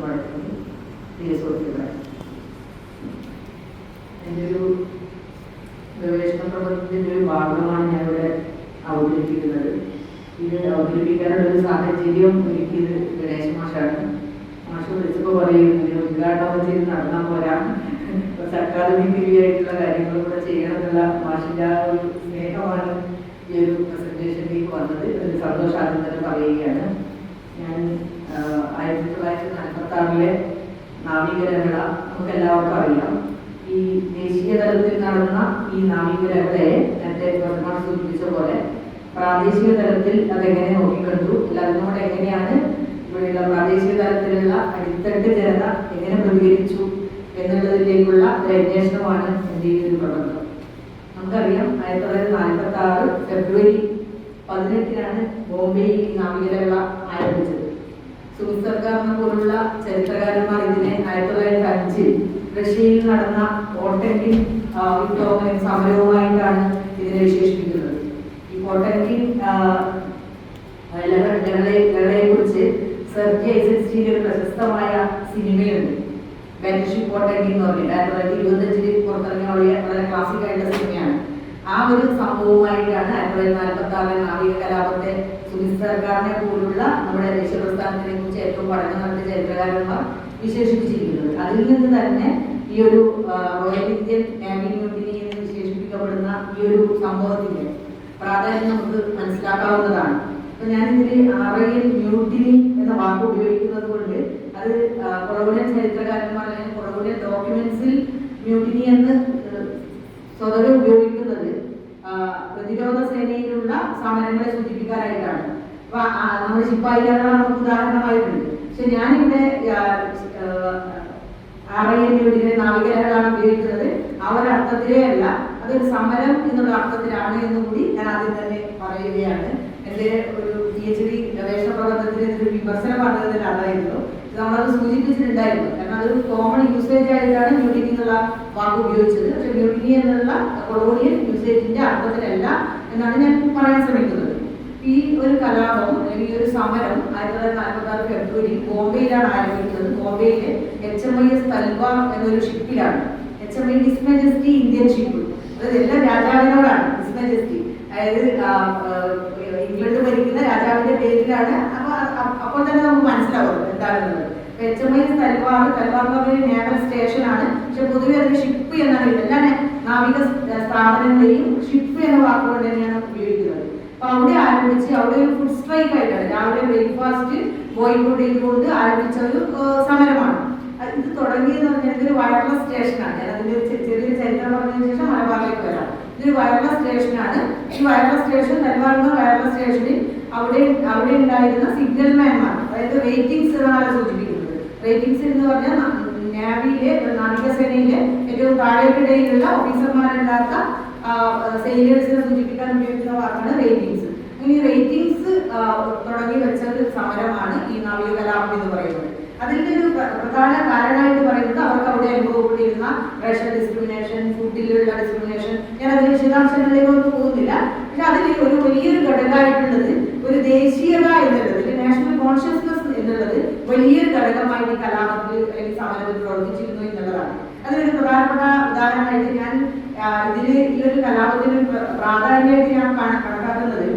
നടത്തുന്നു. പ്രിയ സുഹൃത്തുക്കളെ, എൻ്റെ ഒരു ഗവേഷണ പ്രബന്ധത്തിൻ്റെ ഒരു ഭാഗമാണ് ഞാനിവിടെ അവതരിപ്പിക്കുന്നത്. ഇത് അവതരിപ്പിക്കാനുള്ളൊരു സാഹചര്യം ഒരുക്കിയത് ഗണേശ് മാഷാണ്. മാഷ് വിളിച്ചപ്പോൾ പറയുന്നത് ഉദ്ഘാടനം ചെയ്ത് നടന്നാൽ പോരാ, അക്കാദമികമായിട്ടുള്ള കാര്യങ്ങൾ കൂടെ ചെയ്യണമെന്നുള്ള മാഷിൻ്റെ ആ ഒരു സ്നേഹമാണ് ഈ ഒരു പ്രസന്റേഷനിലേക്ക് വന്നത്. ഒരു സന്തോഷാദ്യം തന്നെ പറയുകയാണ്. ഞാൻ 1946 നാവികരമേള നമുക്ക് എല്ലാവർക്കും അറിയാം. ഈ ദേശീയ തലത്തിൽ നടന്ന ഈ നാവികരമേളയെ നേരത്തെ പ്രധാന സൂചിപ്പിച്ച പോലെ പ്രാദേശിക തലത്തിൽ അതെങ്ങനെ നോക്കിക്കണ്ടു, അല്ല അതിനോട് എങ്ങനെയാണ് ഇവിടെയുള്ള പ്രാദേശിക തലത്തിലുള്ള അടിത്തട്ട് ജനത എങ്ങനെ പ്രതികരിച്ചു എന്നുള്ളതിലേക്കുള്ള ഒരു അന്വേഷണമാണ് എൻ്റെ ഈ ഒരു പ്രബന്ധം. നമുക്കറിയാം 1946 ഫെബ്രുവരി 18 ബോംബെയിൽ ഈ നാവികരമേള ആരംഭിച്ചത്. സുമിത് സർക്കാരിനെ പോലുള്ള ചരിത്രകാരന്മാർ ഇതിനെ 1905 റഷ്യയിൽ നടന്ന പോട്ടൻകിൻ വിപ്ലവ സമരവുമായിട്ടാണ് ഇതിനെ വിശേഷിപ്പിക്കുന്നത്. ഈ പോട്ടൻകിൻ ലഹളയെ കുറിച്ച് സെർജി ഐസൻസ്റ്റീൻ്റെ ഒരു പ്രശസ്തമായ സിനിമയുണ്ട്, ബാറ്റിൽഷിപ്പ് പോട്ടൻകിൻ എന്ന് പറഞ്ഞിട്ട് 1925 പുറത്തിറങ്ങിയ വളരെ ക്ലാസിക് ആയിട്ടുള്ള സിനിമയാണ്. ആ ഒരു സംഭവമായിട്ടാണ് 1946 നാവിക കലാപത്തെ സുമിത് സർക്കാരിനെ പോലുള്ള നമ്മുടെ ദേശീയ പ്രസ്ഥാനത്തിനെ കുറിച്ച് ഏറ്റവും പഠനം നടത്തിയ ചരിത്രകാരന്മാർ വിശേഷിപ്പിച്ചിരിക്കുന്നത്. അതിൽ നിന്ന് തന്നെ ഈ ഒരു റോയൽ ഇന്ത്യൻ നാവി മ്യൂട്ടിനി എന്ന് വിശേഷിപ്പിക്കപ്പെടുന്ന ഈ ഒരു സംഭവത്തിന്റെ പ്രാധാന്യം നമുക്ക് മനസ്സിലാക്കാവുന്നതാണ്. അപ്പൊ ഞാനിതിൽ റോയൽ മ്യൂട്ടിനി എന്ന വാക്ക് ഉപയോഗിക്കുന്നത് കൊണ്ട് അത് കൊളോണിയൽ ചരിത്രകാരന്മാർ അല്ലെങ്കിൽ കൊളോണിയൽ ഡോക്യുമെന്റ്സിൽ മ്യൂട്ടിനി എന്ന് സ്വതവേ ഉപയോഗിക്കുന്നത് പ്രതിരോധ സേനയിലുള്ള സമരങ്ങളെ സൂചിപ്പിക്കാനായിട്ടാണ്. അപ്പൊ നമ്മുടെ ശിപ്പായികളാണ് നമുക്ക് ഉദാഹരണമായിട്ടുണ്ട്. പക്ഷെ ഞാനിവിടെ ആറയ്യയുടെ നാവികരകളാണ് ഉപയോഗിക്കുന്നത്. ആ ഒരു അർത്ഥത്തിലേ അല്ല, അതൊരു സമരം എന്നുള്ള അർത്ഥത്തിലാണ് എന്നുകൂടി ഞാൻ ആദ്യം തന്നെ പറയുകയാണ്. എൻ്റെ ഒരു PhD ഗവേഷണ പ്രബന്ധത്തിന് ഒരു വിമർശനം പറഞ്ഞതിൽ അതായിരുന്നു. നമ്മളത് സൂചിപ്പിച്ചിട്ടുണ്ടായിരുന്നു. കാരണം അതൊരു കോമൺ യൂസേജ് ആയിട്ടാണ് മ്യൂട്ടിനി എന്നുള്ള വാക്ക് ഉപയോഗിച്ചത്. പക്ഷെ മ്യൂട്ടിനി എന്നുള്ള കൊളോണിയൽ യൂസേജിന്റെ അർത്ഥത്തിലല്ല എന്നാണ് ഞാൻ പറയാൻ ശ്രമിക്കുന്നത്. ഈ ഒരു കലാപം അല്ലെങ്കിൽ ഈ ഒരു സമരം 1946 ഫെബ്രുവരി ബോംബെയിലാണ് ആരംഭിക്കുന്നത്. ബോംബെയിലെ HMIS തൽവാർ എന്നൊരു ഷിപ്പിലാണ്. HMI his majesty Indian ship. അതായത് എല്ലാ രാജാവിനോടാണ് ഹിസ് മജസ്റ്റി, അതായത് ഇംഗ്ലണ്ട് ഭരിക്കുന്ന രാജാവിന്റെ പേരിലാണ്. അപ്പോൾ തന്നെ നമുക്ക് മനസ്സിലാവും എന്താണെന്നുള്ളത്. HMIS തൽവാർ എന്ന് പറഞ്ഞ നേവൽ സ്റ്റേഷനാണ്. പക്ഷെ പൊതുവെ അതിന് ഷിപ്പ് എന്നാണ്. എല്ലാ നാവിക സ്ഥാപനങ്ങളെയും ഷിപ്പ് എന്ന വാക്കുകൊണ്ട് തന്നെയാണ് ഉപയോഗിക്കുന്നത്. അപ്പൊ അവിടെ ആരംഭിച്ച് അവിടെ ഒരു ഫുഡ് സ്ട്രൈക്ക് ആയിട്ടാണ് രാവിലെ ബ്രേക്ക്ഫാസ്റ്റ് ബോയ്ക്കോട്ട് ചെയ്തുകൊണ്ട് ആരംഭിച്ച ഒരു സമരമാണ്. ഇത് തുടങ്ങിയെന്ന് പറഞ്ഞാൽ ഇതൊരു വയർലെസ് സ്റ്റേഷനാണ്. ഞാൻ അതിന്റെ ചെറിയൊരു ചരിത്രം പറഞ്ഞതിന് ശേഷം മലബാറിലേക്ക് വരാം. ഇതൊരു വയർലെസ് സ്റ്റേഷനാണ്. ഈ വയർലെസ് സ്റ്റേഷൻ തൽവാറിന്റെ വയർലെസ് സ്റ്റേഷനിൽ അവിടെ ഉണ്ടായിരുന്ന സിഗ്നൽമാൻമാർ, അതായത് റേറ്റിംഗ്സ് എന്നാണ് സൂചിപ്പിക്കുന്നത്. റേറ്റിംഗ്സ് എന്ന് പറഞ്ഞാൽ നാവിയിലെ നാവികസേനയിലെ ഏറ്റവും താഴേക്കിടയിലുള്ള ഓഫീസർമാരല്ലാത്ത സെയിലേഴ്സിനെ സൂചിപ്പിക്കാൻ ഉപയോഗിക്കുന്ന വാക്കാണ് റേറ്റിംഗ്സ്. ഈ റേറ്റിംഗ്സ് തുടങ്ങി വെച്ച ഒരു സമരമാണ് ഈ നാവിക കലാപം എന്ന് പറയുന്നത്. അതിന്റെ ഒരു പ്രധാന കാരണമായിട്ട് പറയുന്നത് അവർക്ക് അവിടെ അനുഭവപ്പെട്ടിരുന്ന റേഷ്യൽ ഡിസ്ക്രിമിനേഷൻ, ഫുഡിലുള്ള ഡിസ്ക്രിമിനേഷൻ. ഞാൻ അതിന്റെ വിശദാംശങ്ങളിലേക്ക് ഒന്നും പോകുന്നില്ല. പക്ഷെ അതിൽ ഒരു വലിയൊരു ഘടകമായിട്ടുള്ളത് ഒരു ദേശീയത എന്നുള്ളത്, നാഷണൽ കോൺഷ്യസ്നസ് എന്നുള്ളത് വലിയൊരു ഘടകമായിട്ട് ഈ കലാപത്തിൽ അല്ലെങ്കിൽ സമരത്തിൽ പ്രവർത്തിച്ചിരുന്നു എന്നുള്ളതാണ്. അതിനൊരു പ്രധാനപ്പെട്ട ഉദാഹരണമായിട്ട് ഞാൻ ഇതില് ഈ ഒരു കലാപത്തിന് പ്രാധാന്യമായിട്ട് ഞാൻ കണക്കാക്കുന്നത്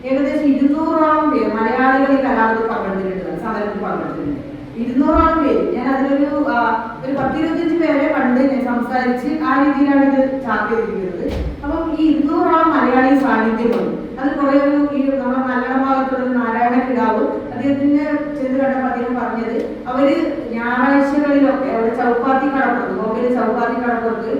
ഏകദേശം 200ഓളം പേർ മലയാളികൾ ഈ കലാപത്തിൽ പങ്കെടുത്തിട്ടുണ്ട്, സമരത്തിൽ പങ്കെടുത്തിട്ടുണ്ട്. 200ഓളം പേര്. ഞാൻ അതിലൊരു 10-25 പേരെ പണ്ട് ഞാൻ സംസാരിച്ച് ആ രീതിയിലാണ് ഇത് ചാർട്ട് ചെയ്തിരിക്കുന്നത്. അപ്പം ഈ 200ഓളം മലയാളി സാന്നിധ്യമുണ്ട്. അത് കുറെ ഈ നമ്മുടെ മലയാള ഭാഗത്തുള്ള നാരായണ കിടാവ് അദ്ദേഹത്തിന് ചെന്ന് കണ്ടപ്പോൾ അദ്ദേഹം പറഞ്ഞത് അവര് ഞായറാഴ്ചകളിലൊക്കെ അവിടെ ചൗപ്പാത്തി കടപ്പുറത്ത്, ബോംബെയിലെ ചൗപ്പാത്തി കടപ്പുറത്ത്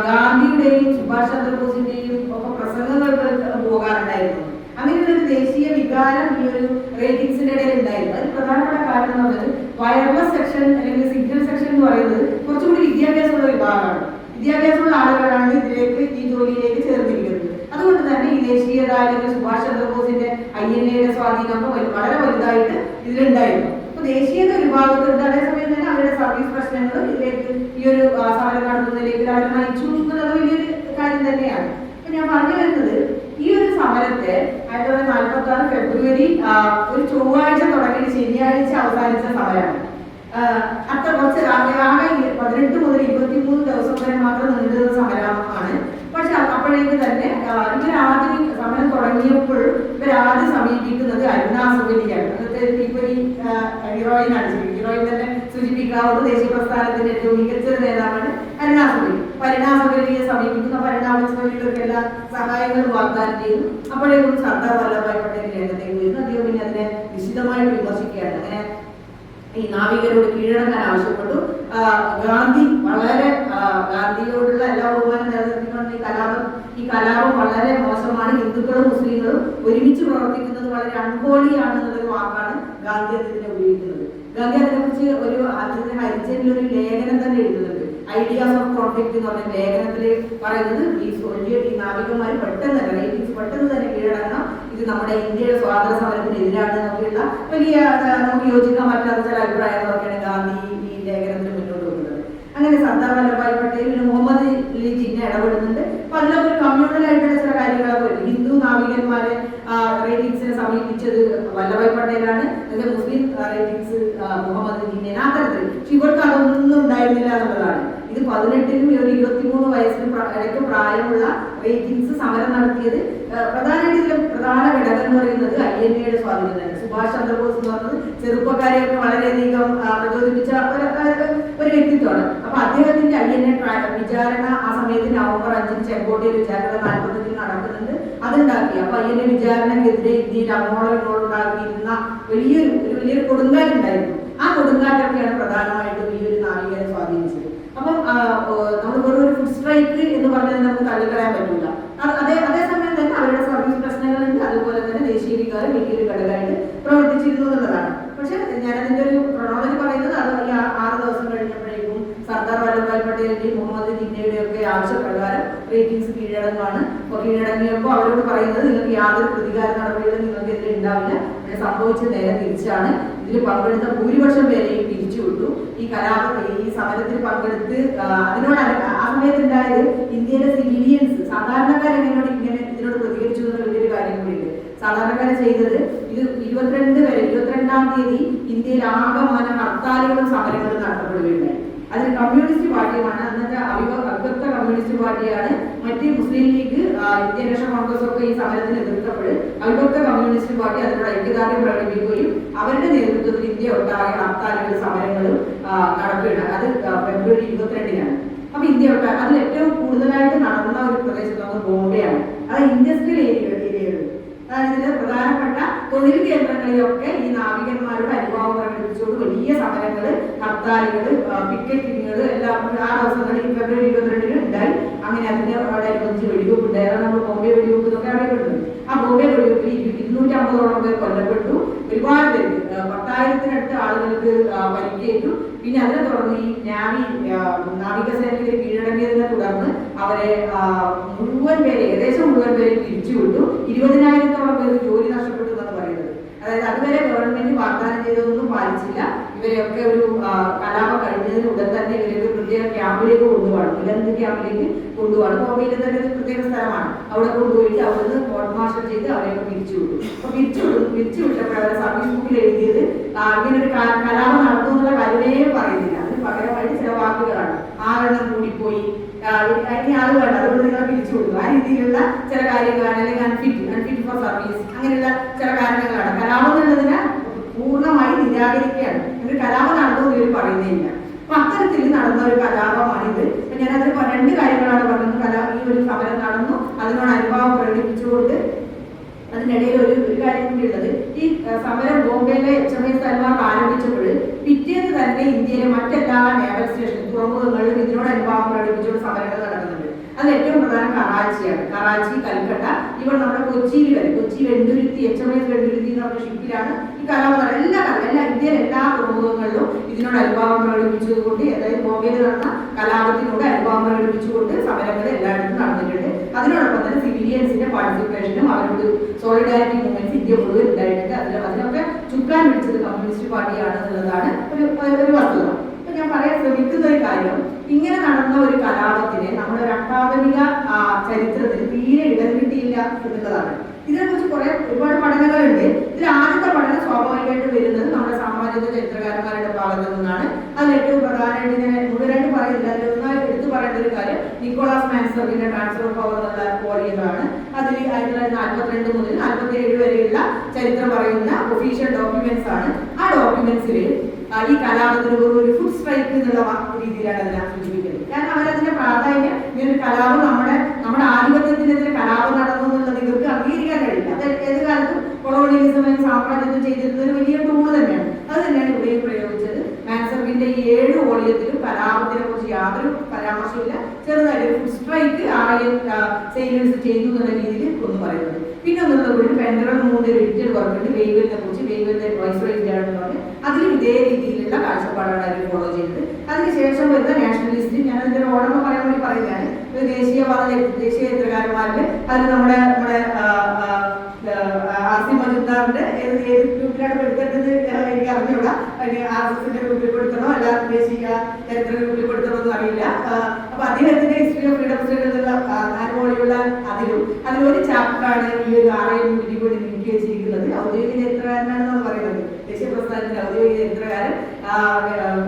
ഗാന്ധിയുടെയും സുഭാഷ് ചന്ദ്രബോസിന്റെയും ഒക്കെ പ്രസംഗങ്ങൾക്ക് പോകാറുണ്ടായിരുന്നു. അങ്ങനെയുള്ള ഒരു ദേശീയ വികാരം ഈ ഒരു റേറ്റിംഗ്സിന്റെ ഇടയിൽ ഉണ്ടായിരുന്നു. അതിന് പ്രധാനപ്പെട്ട കാരണം എന്ന് പറഞ്ഞത് വയർലെസ് സെക്ഷൻ അല്ലെങ്കിൽ സിഗ്നൽ സെക്ഷൻ എന്ന് പറയുന്നത് കുറച്ചുകൂടി വിദ്യാഭ്യാസമുള്ള വിഭാഗമാണ്. വിദ്യാഭ്യാസമുള്ള ആളുകളാണ് ഈ ജോലിയിലേക്ക് ചേർന്നിരിക്കുന്നത്. അതുകൊണ്ട് തന്നെ ഈ ദേശീയത അല്ലെങ്കിൽ സുഭാഷ് ചന്ദ്രബോസിന്റെ INA സ്വാധീനം വളരെ വലുതായിട്ട് ഇതിലുണ്ടായിരുന്നു. അപ്പൊ ദേശീയത ഒരു ഭാഗത്തുണ്ട്, അതേസമയം തന്നെ അവരുടെ സർവീസ് പ്രശ്നങ്ങൾ ഇതിലേക്ക് ഈ ഒരു സമരം നടത്തുന്നതിലേക്ക് അവരെ നയിച്ചു എന്നുള്ളത് വലിയൊരു കാര്യം തന്നെയാണ്. അപ്പൊ ഞാൻ പറഞ്ഞു വരുന്നത് ഈ ഒരു സമരത്തെ 1946 ഫെബ്രുവരി ഒരു ചൊവ്വാഴ്ച തുടങ്ങി ശനിയാഴ്ച അവസാനിച്ച സമരമാണ്. അത്ര കുറച്ച് ആകെ 18 മുതൽ 23 ദിവസം വരെ മാത്രം നീണ്ടുന്ന സമരമാണ്. പക്ഷെ അപ്പോഴേക്ക് തന്നെ ഇവരാദ്യം സമരം തുടങ്ങിയപ്പോൾ ഇവരാദ്യം സമീപിക്കുന്നത് അരുണാസുഖലിയാണ്. അന്നത്തെ തീപ്പൊരി ഹീറോയിനാണ്. ഹീറോയിൻ തന്നെ സൂചിപ്പിക്കാവുന്ന ദേശീയ പ്രസ്ഥാനത്തിന്റെ ഏറ്റവും മികച്ച നേതാവാണ് അരുണാസുഖലി. അരുണാസുഖലിയെ സമീപിക്കുന്ന അരുണാസുഖലികൾക്ക് എല്ലാ സഹായങ്ങളും വാഗ്ദാനം ചെയ്തു. അപ്പോഴേക്കും സർദാർ വല്ലഭായ് പട്ടേൽ രംഗത്തേക്ക് വരുന്നു. അദ്ദേഹം പിന്നെ അതിനെ വിശദമായിട്ട് വിമർശിക്കുകയാണ്. അങ്ങനെ ഈ നാവികരോട് കീഴടങ്ങാൻ ആവശ്യപ്പെട്ടു. ഗാന്ധിയോടുള്ള എല്ലാ ബഹുമാനം നിലനിർത്തിക്കൊണ്ട് ഈ കലാപം വളരെ മോശമാണ്, ഹിന്ദുക്കളും മുസ്ലിങ്ങളും ഒരുമിച്ച് പ്രവർത്തിക്കുന്നത് വളരെ അൺഹോളിയാണ് എന്നുള്ളൊരു വാക്കാണ് ഗാന്ധി അതിനെ ഉപയോഗിക്കുന്നത്. ഗാന്ധി അതിനെക്കുറിച്ച് അതിന്റെ ഹരിജനിൽ ഒരു ലേഖനം തന്നെ എഴുതുന്നുണ്ട്. ഐഡിയാസ് ഓഫ് കോൺഫ്ലിക്റ്റ് എന്ന് പറഞ്ഞ ലേഖനത്തിൽ പറയുന്നത് ഈ നാവികന്മാർ പെട്ടെന്ന് തന്നെ കീഴടങ്ങണം, ഇത് നമ്മുടെ ഇന്ത്യയുടെ സ്വാതന്ത്ര്യ സമരത്തിന് എതിരാണ് എന്നൊക്കെയുള്ള വലിയ നമുക്ക് യോജിക്കാൻ പറ്റാത്ത ചില അഭിപ്രായങ്ങളൊക്കെയാണ് ഗാന്ധി ഈ ലേഖനത്തിൽ മുന്നോട്ട് വെക്കുന്നത്. അങ്ങനെ സർദാർ വല്ലഭായ് പട്ടേൽ മുഹമ്മദ് അലി ജിന്ന ഇടപെടുന്നുണ്ട്. അപ്പൊ അതിലൊക്കെ ഒരു കമ്മ്യൂണലായിട്ടുള്ള ചില കാര്യങ്ങളൊക്കെ വരും. ഹിന്ദു നാവികന്മാരെ റേറ്റിംഗ്സിനെ സമീപിച്ചത് വല്ലഭായ് പട്ടേലാണ്, മുസ്ലിം റേറ്റിംഗ്സ് മുഹമ്മദ് ജിന്നയാണ്. അത്തരത്തിൽ ഇവർക്ക് അതൊന്നും ഉണ്ടായിരുന്നില്ല എന്നുള്ളതാണ്. ഇത് 18നും 23 വയസ്സിനും ഇടയ്ക്ക് പ്രായമുള്ള റേറ്റിംഗ്സ് സമരം നടത്തിയത് പ്രധാനമായിട്ട് ഇതിലെ പ്രധാന ഘടകം എന്ന് പറയുന്നത് INA സ്വാധീനം തന്നെ. സുഭാഷ് ചന്ദ്രബോസ് എന്ന് പറഞ്ഞത് ചെറുപ്പക്കാരെയൊക്കെ വളരെയധികം പ്രചോദിപ്പിച്ച ഒരു വ്യക്തിത്വമാണ്. അപ്പൊ അദ്ദേഹത്തിന്റെ INA വിചാരണ ആ സമയത്ത് നവംബർ 5 ചെങ്കോട്ടയിൽ വിചാരണ 45 നടക്കുന്നുണ്ട്. അതുണ്ടാക്കി. അപ്പൊ INA വിചാരണക്കെതിരെ ഇന്ത്യയിൽ അങ്ങോട്ടുണ്ടാക്കിയിരുന്ന വലിയൊരു കൊടുങ്കാറ്റുണ്ടായിരുന്നു. ആ കൊടുങ്കാറ്റൊക്കെയാണ് പ്രധാനമായിട്ടും ഈ ഒരു നാവികരെ സ്വാധീനിച്ചത്. അപ്പം നമ്മൾ ഒരു ഫുഡ് സ്ട്രൈക്ക് എന്ന് പറഞ്ഞാൽ നമുക്ക് തള്ളിക്കളയാൻ പറ്റില്ല. അതേസമയം തന്നെ അവരുടെ സർവീസ് പ്രശ്നങ്ങളുണ്ട്. അതുപോലെ തന്നെ ദേശീയ വികാരം വലിയൊരു ഘടകമായിട്ട് പ്രവർത്തിച്ചിരുന്നു എന്നുള്ളതാണ്. പക്ഷെ ഞാനതിന്റെ ഒരു ക്രോണോളജി പറയുന്നത് അത് ഈ 6 ദിവസം കഴിഞ്ഞപ്പോഴേക്കും സർദാർ വല്ലഭായ് പട്ടേലിന്റെയും മുഹമ്മദ് ജിന്നയുടെയും ഒക്കെ ആവശ്യപ്രകാരം റേറ്റിംഗ്സ് കീഴടങ്ങുകയാണ്. അപ്പോൾ കീഴടങ്ങിയപ്പോൾ അവരോട് പറയുന്നത് നിങ്ങൾക്ക് യാതൊരു പ്രതികാര നടപടികളും നിങ്ങൾക്കെതിരെ ഉണ്ടാവില്ല. പക്ഷെ സംഭവിച്ചത് നേരെ തിരിച്ചാണ്. ഇതിൽ പങ്കെടുത്ത ഭൂരിപക്ഷം പേരെയും പിരിച്ചുവിട്ടു. ഈ സമരത്തിൽ പങ്കെടുത്ത് അതിനോട് ആ സമയത്ത് ഉണ്ടായത് ഇന്ത്യയിലെ സിവിലിയൻസ് സാധാരണക്കാരെങ്ങനെയോട് ഇതിനോട് പ്രതികരിച്ചു എന്നുള്ള വലിയൊരു കാര്യം കൂടിയുണ്ട്. സാധാരണക്കാരെ ചെയ്തത് ഇത് 22-ാം തീയതി ഇന്ത്യയിൽ ആകമാന ഹർത്താലുകളും സമരങ്ങളും നടത്തപ്പെടുകയുണ്ടായി. അതിൽ കമ്മ്യൂണിസ്റ്റ് പാർട്ടിയുമാണ്, അന്നത്തെ അവിഭക്ത കമ്മ്യൂണിസ്റ്റ് പാർട്ടിയാണ്. മറ്റ് മുസ്ലിം ലീഗ്, ഇന്ത്യൻ നാഷണൽ കോൺഗ്രസ് ഒക്കെ ഈ സമരത്തിന് എതിർത്തപ്പോൾ അവിഭക്ത കമ്മ്യൂണിസ്റ്റ് പാർട്ടി അതിനോട് ഐക്യദാർഢ്യം പ്രകടിപ്പിക്കുകയും അവരുടെ നേതൃത്വത്തിൽ ഇന്ത്യ ഒട്ടാകെ ഹർത്താലുകളും സമരങ്ങളും നടക്കുകയാണ്. അത് ഫെബ്രുവരി 22-നാണ്. അപ്പൊ ഇന്ത്യ ഒട്ടാകെ അതിൽ ഏറ്റവും കൂടുതലായിട്ട് നടന്ന ഒരു പ്രദേശത്ത് ബോംബെയാണ്. അത് ഇൻഡസ്ട്രിയൽ ഏരിയകൾ. അതായത് ഇതിലെ പ്രധാനപ്പെട്ട തൊഴിൽ കേന്ദ്രങ്ങളിലൊക്കെ ഈ നാവികന്മാരുടെ അനുഭവം പ്രകടിപ്പിച്ചുകൊണ്ട് വലിയ സമരങ്ങൾ, ഹർത്താലുകൾ, പിക്കറ്റിങ്ങുകൾ എല്ലാം ആ ദിവസങ്ങളിൽ ഫെബ്രുവരി 22-ന് ഉണ്ടായി. അങ്ങനെ അതിനോടനുബന്ധിച്ച് വെടിവെപ്പ് ഉണ്ടായി. നമ്മൾ ബോംബെ വെടിവെപ്പ് എന്നൊക്കെ അറിയപ്പെടുന്നത്. ആ ബോംബെ വെടിവെപ്പിൽ 250ഓളം പേർ കൊല്ലപ്പെട്ടു. ഒരുപാട് പേർക്ക് 10,000-ത്തിനടുത്ത് ആളുകൾക്ക് പരിക്കേറ്റു. പിന്നെ അതിനെ തുടർന്ന് ഈ നാവികസേനയിൽ കീഴടങ്ങിയതിനെ തുടർന്ന് അവരെ ഏകദേശം മുഴുവൻ പേരെ പിരിച്ചുവിട്ടു. 20,000-ഓളം പേർക്ക് ജോലി നഷ്ടപ്പെട്ടു എന്നാണ് പറയുന്നത്. അതായത് അതുവരെ ഗവൺമെന്റ് വാഗ്ദാനം ചെയ്തതൊന്നും പാലിച്ചില്ല. ഇവരെയൊക്കെ ഒരു കലാപം കഴിഞ്ഞതിന് ഉടൻ തന്നെ ഇവരൊക്കെ പ്രത്യേക ക്യാമ്പിലേക്ക് കൊണ്ടുപോകണം. ഇലന്ത് ക്യാമ്പിലേക്ക് കൊണ്ടുപോകണം. ബോംബെയിൽ തന്നെ ഒരു പ്രത്യേക സ്ഥലമാണ്. അവിടെ കൊണ്ടുപോയിട്ട് അവിടുന്ന് കോർട്ട് മാർഷൽ ചെയ്ത് അവരെയൊക്കെ പിരിച്ചുവിട്ടു. അപ്പൊ പിരിച്ചുവിട്ടപ്പോൾ അവരെ സർവീസ് ബുക്കിൽ എഴുതിയത് ഇങ്ങനെ ഒരു കലാപം നടന്നു എന്നുള്ള കാര്യമേ പറയുന്നില്ല. അതിന് പകരമായിട്ട് ചില വാക്കുകളാണ്. 6 എണ്ണം കൂടിപ്പോയി, ഇനി ആൾ വേണ്ട, അതുകൊണ്ട് നിങ്ങളെ പിരിച്ചുവിടുന്നു. ആ രീതിയിലുള്ള ചില കാര്യങ്ങളാണ്. അല്ലെങ്കിൽ അൺഫിറ്റ് ഫോർ സർവീസ്, അങ്ങനെയുള്ള ചില കാരണങ്ങളാണ്. കലാപം എന്നുള്ളതിനെ പൂർണ്ണമായി നിരാകരിക്കുകയാണ്. ഒരു കലാപം നടന്നു ഇവർ പറയുന്നില്ല. അപ്പൊ അത്തരത്തിൽ നടന്ന ഒരു കലാപമാണിത്. അപ്പൊ ഞാനതിൽ 2 കാര്യങ്ങളാണ് പറഞ്ഞത്. ഈ ഒരു സമരം നടന്നു, അതിനോട് അനുഭാവം പ്രകടിപ്പിച്ചുകൊണ്ട് അതിനിടയിൽ ഒരു കാര്യം കൂടി ഉള്ളത്, ഈ സമരം ബോംബെയിലെ HMS തൽവാർ ആരംഭിച്ചപ്പോൾ പിറ്റേന്ന് തന്നെ ഇന്ത്യയിലെ മറ്റെല്ലാ നേവൽ സ്റ്റേഷൻ തുറമുഖങ്ങളിലും ഇതിനോട് അനുഭാവം പ്രകടിപ്പിച്ചുകൊണ്ട് സമരങ്ങൾ നടക്കുന്നുണ്ട്. അതിൽ ഏറ്റവും പ്രധാനം കറാച്ചിയാണ്. കറാച്ചി, കൽക്കട്ട, ഇവർ നമ്മുടെ കൊച്ചിയിൽ വരെ, കൊച്ചി വെണ്ടുരുത്തി, HMS വെണ്ടുരുത്തി എന്ന് പറഞ്ഞ ഷിപ്പിലാണ് ഈ കലാപം എല്ലാ ഇന്ത്യയിലെ എല്ലാ തുറമുഖങ്ങളിലും ഇതിനോട് അനുഭാവം പ്രകടിപ്പിച്ചുകൊണ്ട്, അതായത് ബോംബെയിൽ നടന്ന കലാപത്തിനോട് അനുഭാവം പ്രകടിപ്പിച്ചുകൊണ്ട് സമരങ്ങൾ എല്ലായിടത്തും നടന്നിട്ടുണ്ട്. അതിനോടൊപ്പം തന്നെ സിവിലിയൻസിന്റെ പാർട്ടിസിപ്പേഷനും അവരോട് സോളിഡാരിറ്റി മൂവ്മെന്റ്സ് ഇന്ത്യ മുഴുവൻ ഉണ്ടായിട്ടുണ്ട്. അതിനൊക്കെ ചുക്കാൻ പിടിച്ചത് കമ്മ്യൂണിസ്റ്റ് പാർട്ടിയാണ് എന്നുള്ളതാണ് ഒരു വസ്തുത. അപ്പൊ ഞാൻ പറയാൻ ശ്രമിക്കുന്ന ഒരു കാര്യം, ഇങ്ങനെ നടന്ന ഒരു കലാപത്തിനെ നമ്മുടെ ഒരു അക്കാദമിക ചരിത്രത്തിൽ തീരെ ഇടം കിട്ടിയില്ല എന്നുള്ളതാണ്. ഇതിനെക്കുറിച്ച് ഒരുപാട് പഠനങ്ങളുണ്ട്. ഇതിൽ ആദ്യത്തെ പഠനം സ്വാഭാവികമായിട്ട് വരുന്നത് നമ്മുടെ സാമാജിക ചരിത്രകാരന്മാരുടെ ഭാഗത്തു നിന്നാണ്. അതിൽ ഏറ്റവും പ്രധാനമായിട്ട് ഇങ്ങനെ മുഴുവനായിട്ട് പറയുന്നില്ല, അതിൽ ഒന്നായി എടുത്തു പറയേണ്ട ഒരു കാര്യം നിക്കോളാസ് മാൻസർഗിന്റെ ട്രാൻസ്ഫർ ഓഫ് പവർ എന്നുള്ള വോളിയമാണ്. അതിൽ 1942 മുതൽ 47 വരെയുള്ള ചരിത്രം പറയുന്ന ഒഫീഷ്യൽ ഡോക്യുമെന്റ്സ് ആണ്. ആ ഡോക്യുമെന്റ്സിൽ ഈ കലാപത്തിന് ഒരു ഫുഡ് സ്ട്രൈക്ക് എന്നുള്ള രീതിയിലാണ് അതിനെ സൂചിപ്പിക്കുന്നത്. കാരണം അവരതിന്റെ പ്രാധാന്യം, ഈ ഒരു കലാപം നമ്മുടെ ആധിപത്യത്തിനെതിരെ കലാപം നടന്നു എന്നുള്ളത് ഇവർക്ക് അംഗീകരിക്കാൻ കഴിയില്ല. അത് ഏത് കാലത്തും കൊളോണിയലിസം സാമ്രാജ്യത്വം ചെയ്തിരുന്ന ഒരു വലിയ ടൂൾ തന്നെയാണ്. അത് തന്നെയാണ് ഇവിടെയും പ്രയോഗിച്ചത്. മാൻസർഗിന്റെ ഈ 7 വോളിയത്തിലും കലാപത്തിനെ കുറിച്ച് യാതൊരു പരാമർശമില്ല. ചെറുതായിട്ട് ഒരു ഫുഡ് സ്ട്രൈക്ക് സെയിലേഴ്സ് ചെയ്തു എന്നുള്ള രീതിയിൽ ഒന്ന് പറയുന്നത്. പിന്നെ ഒന്നുള്ളത് പെൻഡറൽ 3 എഡിറ്റഡ് വർക്കുണ്ട് വെയ്വലിനെ കുറിച്ച്. വെയ്വലിന്റെ വൈസ്രോയിയാണെന്ന് പറഞ്ഞ് അതിലും ഇതേ രീതിയിലുള്ള കാഴ്ചപ്പാടാണ് അവർ ഫോളോ ചെയ്തത്. അതിനുശേഷം വരുന്ന നാഷണലിസ്റ്റ്, ഞാൻ അതിന്റെ ഓർഡർ പറയാൻ വേണ്ടി പറയുകയാണ്. ദേശീയ ചരിത്രകാരന്മാരിൽ അതിൽ നമ്മുടെ ആർ.സി. മജുംദാറിന്റെ ഏത് ഗ്രൂപ്പിലാണ് പെടുത്തേണ്ടത് എനിക്ക് അറിഞ്ഞൂടാ. RSSന്റെ ഗ്രൂപ്പിൽ പെടുത്തണോ അല്ല ദേശീയ ചരിത്ര ഗ്രൂപ്പിൽ പെടുത്തണോ എന്ന് അറിയില്ല. അപ്പൊ അദ്ദേഹത്തിന്റെ ഹിസ്റ്ററി ഓഫ് ഫ്രീഡം സ്റ്റഡിയിലുള്ള അതുപോലെയുള്ള അതിലൊരു ചാപ്റ്ററാണ് ഈ ഒരു RIM കൂടി നീക്കി വെച്ചിരിക്കുന്നത്. ഔദ്യോഗിക ചരിത്രകാരനാണ് നമ്മൾ പറയുന്നത്. ദേശീയ പ്രസ്ഥാനത്തിന്റെ ഔദ്യോഗിക ചരിത്രകാരൻ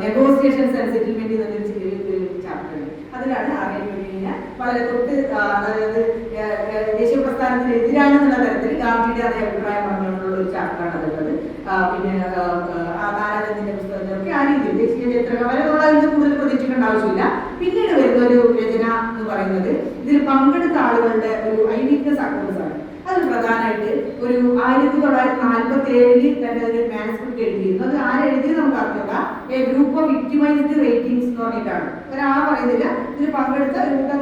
നെഗോസിയേഷൻസ് ആൻഡ് സെറ്റിൽമെന്റ് എന്നൊരു ചാപ്റ്റർ. അതിലാണ് RIM വളരെ തൊട്ട്, അതായത് ദേശീയ പ്രസ്ഥാനത്തിന് എതിരാണെന്നുള്ള തരത്തിൽ ഗാന്ധിയുടെ അതേ അഭിപ്രായം പറഞ്ഞുകൊണ്ടുള്ള ഒരു ചാപ്റ്ററാണ് അതുള്ളത്. പിന്നെ നാരായണന്റെ പുസ്തകത്തിലൊക്കെ ആ രീതിയിൽ ദേശീയ ചരിത്രകാരനോട് അതിന് കൂടുതൽ പ്രതീക്ഷിക്കേണ്ട ആവശ്യമില്ല. പിന്നീട് വരുന്ന ഒരു രചന എന്ന് പറയുന്നത് ഇതിൽ പങ്കെടുത്ത ആളുകളുടെ ഒരു ഐ വിറ്റ്നസ് അക്കൗണ്ട്സ് ആണ്. അത് പ്രധാനമായിട്ട് ഒരു 1947 തന്നെ ഒരു മാനുസ്ക്രിപ്റ്റ് എഴുതിയിരുന്നു. അത് ആരെഴുതിയത് നമുക്ക് അറിഞ്ഞില്ല. A group of victimised ratings എന്ന് പറഞ്ഞിട്ടാണ്. ഒരാൾ പറയുന്നില്ല, ഇതിൽ പങ്കെടുത്ത ഒരു കൂട്ടം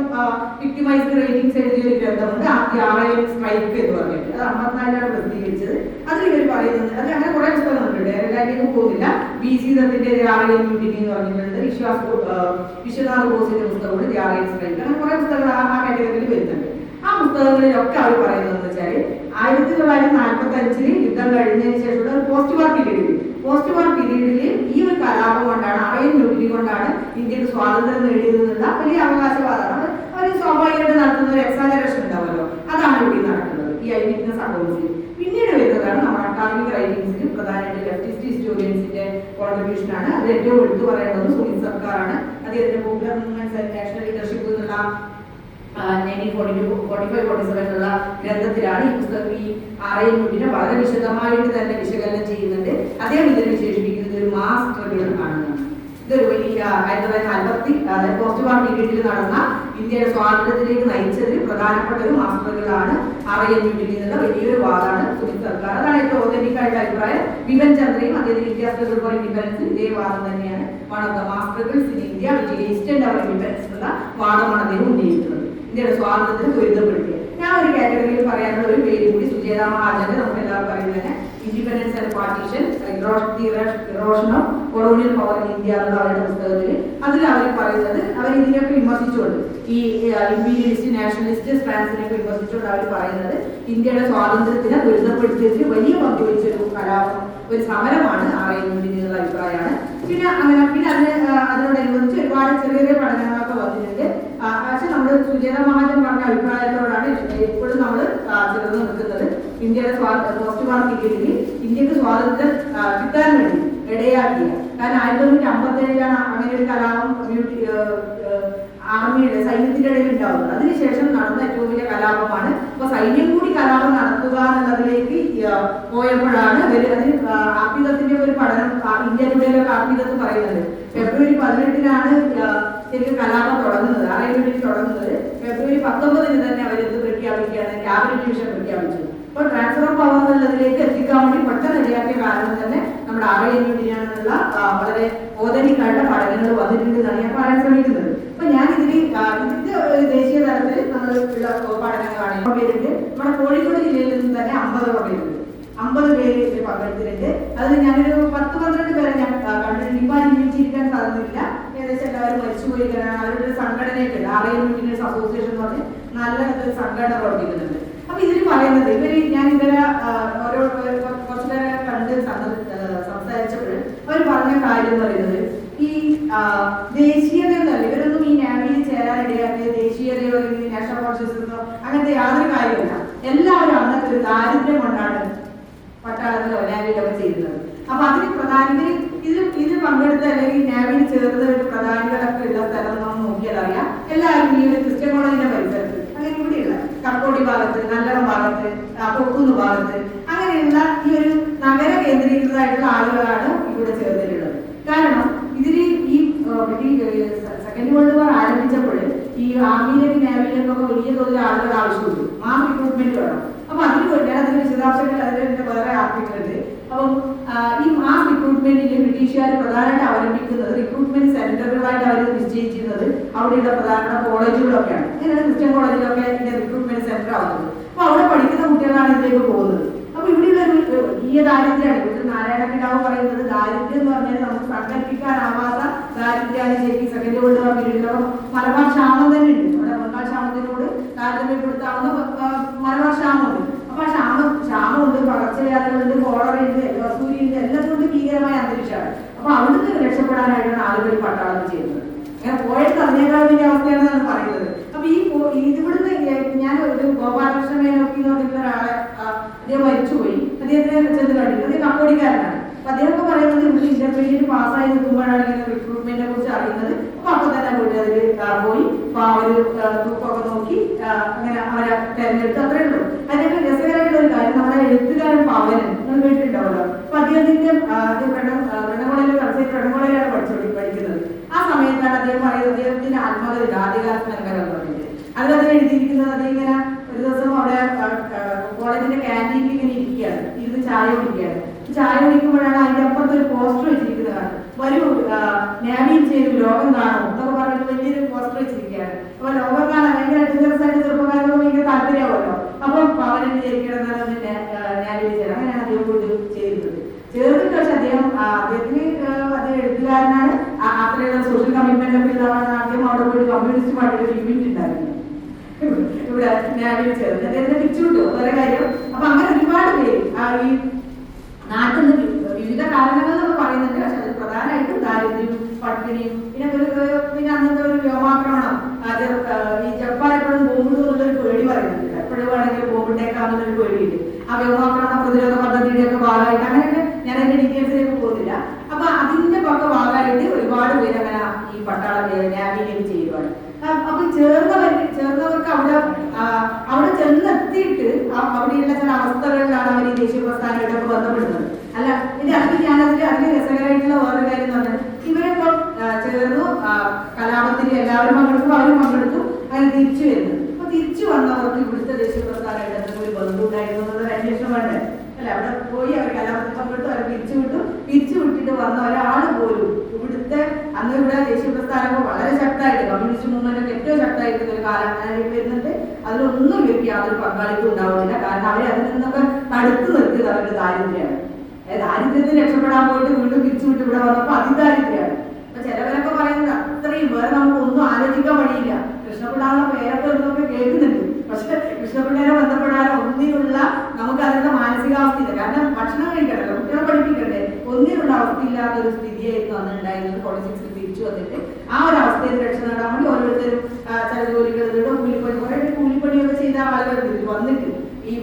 വിക്ടിമൈസ്ഡ് റേറ്റിംഗ്സ് എഴുതിയ ഒരു ഗ്രന്ഥമുണ്ട്, RIM സ്ട്രൈക്ക് എന്ന് പറഞ്ഞിട്ട്. അത് 54 പ്രസിദ്ധീകരിച്ചത്. അതിൽ ഇവർ പറയുന്നത്, അത് അങ്ങനെ കുറെ പുസ്തകങ്ങളുണ്ട്, ഡയറക്റ്റായിട്ട് പോകുന്നില്ല. BC ദത്തിന്റെ RIM മ്യൂട്ടിനി എന്ന് പറഞ്ഞിട്ടുണ്ട്. വിശ്വനാഥ് ബോസിന്റെ പുസ്തകമുണ്ട് RIM സ്ട്രൈക്ക്. അങ്ങനെ കുറെ പുസ്തകങ്ങൾ ആ കാറ്റഗറിയിൽ വരുന്നുണ്ട്. ആ പുസ്തകങ്ങളിലൊക്കെ അവർ പറയുന്നത് വെച്ചാൽ 1945 യുദ്ധം കഴിഞ്ഞതിന് ശേഷമുള്ള ഒരു പോസ്റ്റ് വാർ പീരീഡിൽ ഈ ഒരു കലാപം കൊണ്ടാണ്, RIM മ്യൂട്ടിനി കൊണ്ടാണ് ഇന്ത്യക്ക് സ്വാതന്ത്ര്യം നേടിയതെന്നുള്ള വലിയ അവകാശവാദമാണ്. അവർ സ്വാഭാവികമായിട്ട് നടത്തുന്ന ഒരു എക്സാജറേഷൻ ഉണ്ടാവുമല്ലോ, അതാണ് ഇവിടെ നടക്കുന്നത് ഈ ഐ വിറ്റ്നസ് അക്കൗണ്ട്സിൽ. പിന്നീട് വരുന്നതാണ് നമ്മുടെ അക്കാദമിക് റൈറ്റിംഗ്സിൽ പ്രധാനമായിട്ട് ലെഫ്റ്റിസ്റ്റ് ഹിസ്റ്റോറിയൻസിന്റെ കോൺട്രിബ്യൂഷൻ ആണ്. അത് ഏറ്റവും എടുത്തു പറയേണ്ടത് സുനിൽ സർക്കാരാണ്. അദ്ദേഹത്തിന്റെ popular movements and national leadership എന്നുള്ള 1945-47 ഗ്രന്ഥത്തിലാണ് ഈ പുസ്തകം ഈ RIM മ്യൂട്ടിനെ വളരെ വിശദമായിട്ട് തന്നെ വിശകലനം ചെയ്യുന്നുണ്ട്. അദ്ദേഹം ഇതിനെ വിശേഷിപ്പിക്കുന്നത് ഒരു മാസ് സ്ട്രഗിൾ ആണെന്നാണ്. ഇതൊരു വലിയ 1940 പോസ്റ്റ് വാർ പീരീഡിൽ നടന്ന ഇന്ത്യയുടെ സ്വാതന്ത്ര്യത്തിലേക്ക് നയിച്ചതിൽ പ്രധാനപ്പെട്ട ഒരു മാസ് സ്ട്രഗിളാണ് RIM മ്യൂട്ടിനി എന്നുള്ള വലിയൊരു വാദമാണ് സുനിൽ സർക്കാർ. അതാണ് ഏറ്റവും ഓതന്റിക് ആയിട്ട് അഭിപ്രായം. ബിപിൻ ചന്ദ്രയും അദ്ദേഹത്തിന്റെ ഇന്ത്യ സ്ട്രഗിൾ ഫോർ ഇൻഡിപെൻഡൻസ് ഇതേ വാദം തന്നെയാണ്. One of the mass struggles in India which eastern our independence എന്നുള്ള വാദമാണ് അദ്ദേഹം ഉന്നയിക്കുന്നത്, ഇന്ത്യയുടെ സ്വാതന്ത്ര്യത്തിന് ത്വരിതപ്പെടുത്തിയത്. ഞാൻ ഒരു കാറ്റഗറിയിൽ പറയാനുള്ള ഒരു പേര് കൂടി, സുജേത മഹാജന്റെ, നമുക്ക് എല്ലാവരും പറയുന്നത് independence and partition, erosion of colonial power in India എന്നുള്ള അവരുടെ പുസ്തകത്തിൽ. അതിൽ അവർ പറയുന്നത്, അവർ ഇതിനൊക്കെ വിമർശിച്ചുകൊണ്ട്, ഈ ഇമ്പീരിയലിസ്റ്റ് നാഷണലിസ്റ്റ് സ്ട്രാൻസിനെയൊക്കെ വിമർശിച്ചുകൊണ്ട് അവർ പറയുന്നത് ഇന്ത്യയുടെ സ്വാതന്ത്ര്യത്തിനെ ത്വരിതപ്പെടുത്തിയതിൽ വലിയ പങ്ക് വഹിച്ചൊരു കലാപം, ഒരു സമരമാണ് RIM മ്യൂട്ടിനി എന്നുള്ള അഭിപ്രായമാണ്. പിന്നെ അതിനോടനുബന്ധിച്ച് ഒരുപാട് ചെറിയ പഠനങ്ങളൊക്കെ വന്നിട്ടുണ്ട്. പക്ഷെ നമ്മൾ സുജേത മഹാജൻ പറഞ്ഞ അഭിപ്രായത്തോടാണ് എപ്പോഴും നമ്മൾ ചേർന്ന് നിൽക്കുന്നത്. ഇന്ത്യയുടെ പോസ്റ്റ് വാർ പീരീഡിൽ ഇന്ത്യക്ക് സ്വാതന്ത്ര്യം കിട്ടാൻ വേണ്ടി ഇടയാക്കിയ, കാരണം 1957 അങ്ങനെ ഒരു കലാപം ആർമിയുടെ സൈന്യത്തിന്റെ ഇടയിൽ ഉണ്ടാവുന്നത്. അതിനുശേഷം നടന്ന ഏറ്റവും വലിയ കലാപമാണ്. അപ്പൊ സൈന്യം കൂടി കലാപം നടത്തുക എന്നുള്ളതിലേക്ക് പോയപ്പോഴാണ് അതിന് ആർപ്പിതത്തിന്റെ ഒരു പഠനം ഇന്ത്യ ടുഡേയിലൊക്കെ ആർപ്പിതത്ത് പറയുന്നത്. ഫെബ്രുവരി 18-നാണ് ശരിക്കും കലാപം തുടങ്ങുന്നത്, RIM മ്യൂട്ടിനി തുടങ്ങുന്നത്. ഫെബ്രുവരി 19-ന് തന്നെ അവരെന്ത് പ്രഖ്യാപിക്കുകയാണ്, ക്യാബിനറ്റ് ഡിവിഷൻ പ്രഖ്യാപിച്ചു. അപ്പോൾ ട്രാൻസ്ഫർ ഓഫ് പവർ എന്നുള്ളതിലേക്ക് എത്തിക്കാൻ വേണ്ടി പെട്ടെന്ന് ഇടയാക്കിയ കാരണം തന്നെ നമ്മുടെ RIM മ്യൂട്ടിനിയാണെന്നുള്ള വളരെ ഓതന്റിക് ആയിട്ടുള്ള പഠനങ്ങൾ വന്നിട്ടുണ്ടെന്നാണ് ഞാൻ പറയാൻ ശ്രമിക്കുന്നത്. അപ്പൊ ഞാൻ ഇതിന്റെ ദേശീയ തലത്തിൽ നമ്മൾ ഉള്ള പഠനങ്ങളാണ്. പേരുണ്ട് നമ്മുടെ കോഴിക്കോട് ജില്ലയിൽ നിന്ന് തന്നെ 50 പേരുണ്ട്. 50 പേര് ഇതിൽ പങ്കെടുത്തിട്ടുണ്ട്. അതിൽ ഞാനൊരു 10-12 പേരെ ഞാൻ കണ്ടിട്ടുണ്ട്. ഇപ്പൊ ജീവിച്ചിരിക്കാൻ സാധിക്കില്ല, ഏകദേശം എല്ലാവരും മരിച്ചുപോയി. കാരണം അവരുടെ ഒരു സംഘടനയൊക്കെ ഉണ്ട്, RIM മ്യൂട്ടിനേഴ്സ് അസോസിയേഷൻ എന്ന് പറഞ്ഞ് നല്ല സംഘടന പ്രവർത്തിക്കുന്നുണ്ട്. അപ്പൊ ഇതിൽ പറയുന്നത് ഞാൻ ഇവരെ ഓരോ കുറച്ചു നേരം കണ്ട് സംസാരിച്ചപ്പോൾ അവർ പറഞ്ഞ കാര്യം എന്ന് പറയുന്നത്, ഈ ദേശീയത എന്നല്ല, ഇവരൊന്നും ഈ നാവിയിൽ ചേരാനിടയാക്കിയ ദേശീയതയോ അല്ലെങ്കിൽ നാഷണൽ കോൺഷ്യസ്നസോ അങ്ങനത്തെ യാതൊരു കാര്യമില്ല. എല്ലാവരും അന്നത്തെ ഒരു ദാരിദ്ര്യം കൊണ്ടാണ് പട്ടാളത്തിലോ നാവിയിലൊക്കെ ചെയ്യുന്നത്. അപ്പൊ അതിന് പ്രധാനികൾ ഇത് പങ്കെടുത്ത അല്ലെങ്കിൽ നാവിയിൽ ചേർന്ന ഒരു പ്രധാനികളൊക്കെ ഉള്ള സ്ഥലം നമ്മൾ നോക്കിയാൽ അറിയാം. എല്ലാവരും ഈ ഒരു ക്രിസ്ത്യൻ കോളേജിന്റെ പരിസരത്ത്, അങ്ങനെ ഇവിടെയുള്ള കക്കോടി ഭാഗത്ത്, നല്ലളം ഭാഗത്ത്, പൊക്കുന്ന് ഭാഗത്ത്, അങ്ങനെയുള്ള ഈ ഒരു നഗര കേന്ദ്രീകൃതമായിട്ടുള്ള ആളുകളാണ് ഇവിടെ ചേർന്നിട്ടുള്ളത്. കാരണം ഇതിൽ ഈ സെക്കൻഡ് വേൾഡ് വാർ ആരംഭിച്ചപ്പോൾ ഈ ആർമിയിലേക്ക് നാവിയിലേക്കൊക്കെ വലിയ തോതിൽ ആളുകൾ ആവശ്യമുണ്ട്, മാസ് റിക്രൂട്ട്മെന്റ് വേണം. അപ്പൊ അതിന് വേണ്ടി അതിന്റെ വിശദാംശങ്ങൾ അതിന്റെ വേറെ ആർട്ടിക്കിൾ ഉണ്ട്. അപ്പം ഈ മാസ് റിക്രൂട്ട്മെന്റിൽ ബ്രിട്ടീഷുകാർ പ്രധാനമായിട്ട് അവലംബിക്കുന്നത് റിക്രൂട്ട്മെന്റ് സെന്ററുകളായിട്ട് അവർ നിശ്ചയിച്ചിരുന്നത് അവിടെയുള്ള പ്രധാനപ്പെട്ട കോളേജുകളൊക്കെയാണ്. ഇങ്ങനെയാണ് ക്രിസ്ത്യൻ കോളേജിലൊക്കെ ഇതിന്റെ റിക്രൂട്ട്മെന്റ് സെന്റർ ആവുന്നത്. അപ്പൊ അവിടെ പഠിക്കുന്ന കുട്ടികളാണ് ഇതിലേക്ക് പോകുന്നത്. അപ്പൊ ഇവിടെയുള്ള ഒരു വലിയ ദാരിദ്ര്യമാണ്. ഇവിടെ നാരായണക്കിടാവ് പറയുന്നത് ദാരിദ്ര്യം എന്ന് പറഞ്ഞാൽ നമുക്ക് സങ്കല്പിക്കാനാവാത്ത ദാരിദ്ര്യമാണ് ശരിക്കും സെക്കൻഡ് വേൾഡ് വാർ പീരീഡിലോ. മലബാർ ക്ഷാമം തന്നെ ഉണ്ട്. നമ്മുടെ ബംഗാൾ ക്ഷാമത്തിനോട് താരതമ്യപ്പെടുത്താവുന്ന മലബാർ ക്ഷാമമുണ്ട്. അപ്പൊ ആ ക്ഷാമമുണ്ട്, പകർച്ചവ്യാധികളുണ്ട്, കോളറയുണ്ട്, വസൂരിയുണ്ട്, എല്ലാം കൊണ്ട് ഭീകരമായ അന്തരീക്ഷമാണ്. അപ്പൊ അവിടുന്ന് രക്ഷപ്പെടാനായിട്ടാണ് ആളുകൾ പട്ടാളത്തിൽ ചെയ്യുന്നത്. അങ്ങനെ പോയത് അതിനേക്കാൾ വലിയ അവസ്ഥയാണെന്നാണ് പറയുന്നത്. അപ്പൊ ഇവിടുന്ന് ഞാൻ ഒരു ഗോപാലകൃഷ്ണ മേനോക്കി എന്ന് പറഞ്ഞിട്ടുള്ള ഒരാളെ, അദ്ദേഹം മരിച്ചുപോയി, അദ്ദേഹത്തിനെ ചെന്ന് കണ്ടിട്ട്, അദ്ദേഹം കമ്പോടിക്കാരനാണ്. അപ്പൊ അദ്ദേഹമൊക്കെ പറയുന്നത് ഇവിടെ ഇന്റർമീഡിയറ്റ് പാസ്സായി നിൽക്കുമ്പോഴാണ് ഇങ്ങനെ റിക്രൂട്ട്മെന്റിനെ കുറിച്ച് അറിയുന്നത്. അപ്പൊ തന്നെ പോയിട്ട് അതിൽ പോയി അവര് തൂക്കമൊക്കെ നോക്കി അങ്ങനെ അവരെ തെരഞ്ഞെടുത്ത്, അത്രേ ഉള്ളൂ. അതിനൊക്കെ രസകരമായിട്ടുള്ള ഒരു കാര്യം, നമ്മുടെ എഴുത്തുകാരൻ പവനൻ നിങ്ങൾ കേട്ടിട്ടുണ്ടാവല്ലോ. അപ്പൊ അദ്ദേഹത്തിന്റെ വെണ്ണക്കോളയിലെ വെണ്ണക്കോളയിലാണ് പഠിക്കുന്നത്. ആ സമയത്താണ് അദ്ദേഹം പറയുന്നത്, അദ്ദേഹത്തിന്റെ ആത്മകഥ ആദ്യകാലസ്മരകരം എന്ന് പറഞ്ഞിട്ട് അതിലദ്ദേഹം എഴുതിയിരിക്കുന്നത്, അദ്ദേഹം ഇങ്ങനെ ഒരു ദിവസം അവിടെ കോളേജിന്റെ ക്യാൻറ്റീനിൽ ഇങ്ങനെ ഇരിക്കുകയാണ്, ഇരുന്ന് ചായ കുടിക്കുകയാണ്. ചായ കുടിക്കുമ്പോഴാണ് അതിന്റെ അപ്പുറത്ത് ഒരു പോസ്റ്റർ വെച്ചിരിക്കുന്നതാണ്, വരൂ നാവിയിൽ ചേരും ലോകം കാണും എന്നൊക്കെ പറഞ്ഞിട്ട് വലിയൊരു പോസ്റ്റർ വെച്ചിരിക്കുകയാണ്. അപ്പൊ ലോകം കാണാൻ ഭയങ്കര അഡ്വഞ്ചറസായിട്ട് ചെറുപ്പക്കാർക്ക് ഭയങ്കര താല്പര്യമാവുമല്ലോ. അപ്പൊ പവനെ വിചാരിക്കണം നാവിയിൽ ചേരാം. അങ്ങനെയാണ് അദ്ദേഹം കൊണ്ട് ചെയ്തിരുന്നത്. ചേർന്നിട്ട് പക്ഷെ അദ്ദേഹത്തിന് അദ്ദേഹം എഴുത്തുകാരനാണ്, അത്രയുള്ള സോഷ്യൽ കമ്മിറ്റ്മെന്റ് ഒക്കെ ഉള്ളതാണ്. ആദ്യം അവിടെ പോയി കമ്മ്യൂണിസ്റ്റ് പാർട്ടിയുടെ യൂണിറ്റ് ഉണ്ടായിരുന്നു ഇവിടെ നാവിയിൽ ചേർന്ന് അദ്ദേഹത്തെ പിരിച്ചുവിട്ടു, വേറെ കാര്യം. അപ്പൊ അങ്ങനെ ഒരുപാട് പേര് ഈ നാട്ടിൽ നിന്ന് വിവിധ കാരണങ്ങൾ നമ്മൾ പറയുന്നുണ്ട്. പക്ഷെ അത് പ്രധാനമായിട്ടും ദാരിദ്ര്യവും പട്ടിണിയും പിന്നെ അന്നത്തെ ഒരു വ്യോമാക്രമണം, ഈ ജപ്പാൻ എപ്പോഴും ബോംബിടുന്നുള്ളൊരു പേടി പറയുന്നുണ്ട്. എപ്പോഴും വേണമെങ്കിൽ ബോംബിട്ടേക്കാന്നുള്ളൊരു പേടിയുണ്ട്. ആ വ്യോമാക്രമണ പ്രതിരോധ പദ്ധതിയുടെ ഒക്കെ ഭാഗമായിട്ട്, അങ്ങനെയൊക്കെ ഞാൻ അതിന്റെ ഡീറ്റെയിൽസിലേക്ക് പോകുന്നില്ല. അപ്പൊ അതിന്റെ ഒക്കെ ഭാഗമായിട്ട് ഒരുപാട് പേര് അങ്ങനെ ഈ പട്ടാള നാവിയിലേക്ക് ചെയ്യുവാണ്. അപ്പൊ ചേർന്നവർക്ക് അവിടെ ചെന്നെത്തിയിട്ട് അവിടെയുള്ള ചില അവസ്ഥകളിലാണ് അവർ ഈ ദേശീയ പ്രസ്ഥാനമായിട്ടൊക്കെ ബന്ധപ്പെടുന്നത്. അല്ല അതിന് രസകരമായിട്ടുള്ള വേറൊരു കാര്യം എന്ന് പറഞ്ഞാൽ, ഇവരൊക്കെ ചേർന്നു കലാപത്തിൽ എല്ലാവരും പങ്കെടുത്തു, അവരും പങ്കെടുത്തു, അങ്ങനെ തിരിച്ചു വരുന്നു. അപ്പൊ തിരിച്ചു വന്നവർക്ക് ഇവിടുത്തെ ദേശീയ പ്രസ്ഥാനമായിട്ട് എന്തെങ്കിലും ഒരു ബന്ധം ഉണ്ടായിരുന്നു എന്നുള്ളത് അന്വേഷണം വേണ്ടേ? അല്ല, അവിടെ പോയി അവർ കലാപത്തിൽ പങ്കെടുത്തു, അവർ പിരിച്ചു വിട്ടിട്ട് വന്ന ഒരാൾ പോലും ഇവിടുത്തെ അന്ന് ഇവിടെ ദേശീയ പ്രസ്ഥാനങ്ങൾ വളരെ ശക്തമായിട്ട്, കമ്മ്യൂണിസ്റ്റ് മൂവ്മെന്റ് ഏറ്റവും ശക്തമായിട്ട് ഒരു കാലം വരുന്നുണ്ട്. അതിലൊന്നും ഇവർക്ക് യാതൊരു പങ്കാളിത്തം ഉണ്ടാവുന്നില്ല. കാരണം അവരെ അതിൽ നിന്നൊക്കെ തടുത്തു നിർത്തിയത് അവരുടെ ദാരിദ്ര്യമാണ്. ദാരിദ്ര്യത്തിൽ രക്ഷപ്പെടാൻ പോയിട്ട് വീണ്ടും പിരിച്ചുവിട്ട് ഇവിടെ വന്നപ്പോ അതിദാരിദ്ര്യമാണ്. അപ്പൊ ചിലവരൊക്കെ പറയുന്നത് അത്രയും വേറെ നമുക്ക് ഒന്നും ആലോചിക്കാൻ വഴിയില്ല. കൃഷ്ണപിള്ളാരുടെ പേരൊക്കെ ഒന്നൊക്കെ കേൾക്കുന്നുണ്ട്. പക്ഷെ കൃഷ്ണപിള്ളേരെ ബന്ധപ്പെടാനോ ഒന്നിനുള്ള നമുക്ക് അതിനുള്ള മാനസികാവസ്ഥയില്ല. കാരണം ഭക്ഷണം കഴിക്കണല്ലോ, കുട്ടികളെ പഠിപ്പിക്കണ്ടേ, ഒന്നിനുള്ള അവസ്ഥയില്ലാത്ത ഒരു സ്ഥിതിയായിരുന്നു അന്ന് ഉണ്ടായിരുന്നത്. പൊളിറ്റിക്സിൽ തിരിച്ചു വന്നിട്ട് ആ ഒരു അവസ്ഥയിൽ രക്ഷ നേടാൻ വേണ്ടി ഓരോരുത്തരും ചില ജോലികളിലൂടെ കൂലിപ്പണി, കുറെ കൂലിപ്പണിയൊക്കെ ചെയ്ത ആളുകൾ വന്നിട്ട് ഈ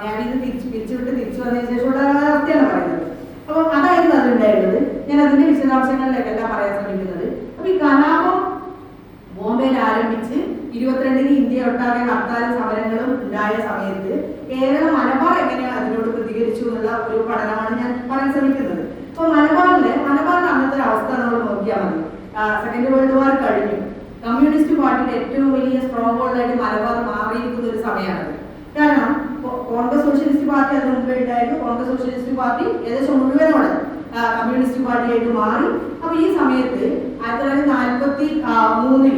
നാവിൽ നിന്ന് തിരിച്ചു വന്നതിന് ശേഷമുള്ള അവസ്ഥയാണ് പറയുന്നത്. അപ്പൊ അതായിരുന്നു അതുണ്ടായിരുന്നത്. ഞാൻ അതിന്റെ വിശദാംശങ്ങളിലേക്കെല്ലാം പറയാൻ ശ്രമിക്കുന്നത്. അപ്പൊ ഈ കലാപം ബോംബെയിൽ ആരംഭിച്ച് 22-ന് ഇന്ത്യ ഒട്ടാകെ ഹർത്താലും സമരങ്ങളും ഉണ്ടായ സമയത്ത് കേരളം മലബാർ എങ്ങനെയാണ് അതിനോട് പ്രതികരിച്ചു എന്നുള്ള ഒരു പഠനമാണ് ഞാൻ പറയാൻ ശ്രമിക്കുന്നത്. അപ്പൊ മലബാറിന്റെ അന്നത്തെ അവസ്ഥ നമ്മൾ നോക്കിയാൽ മതി. സെക്കൻഡ് വേൾഡ് വാർ കഴിഞ്ഞു. കമ്മ്യൂണിസ്റ്റ് പാർട്ടിയുടെ ഏറ്റവും വലിയ സ്ട്രോങ് ഹോൾഡായിട്ട് മലബാർ മാറിയിരിക്കുന്ന ഒരു സമയമാണത്. കാരണം കോൺഗ്രസ് സോഷ്യലിസ്റ്റ് പാർട്ടി അതിന് മുമ്പേ ഉണ്ടായിരുന്നു. കോൺഗ്രസ് സോഷ്യലിസ്റ്റ് പാർട്ടി ഏകദേശം മുഴുവനോടെ കമ്മ്യൂണിസ്റ്റ് പാർട്ടിയായിട്ട് മാറി. അപ്പൊ ഈ സമയത്ത് 1943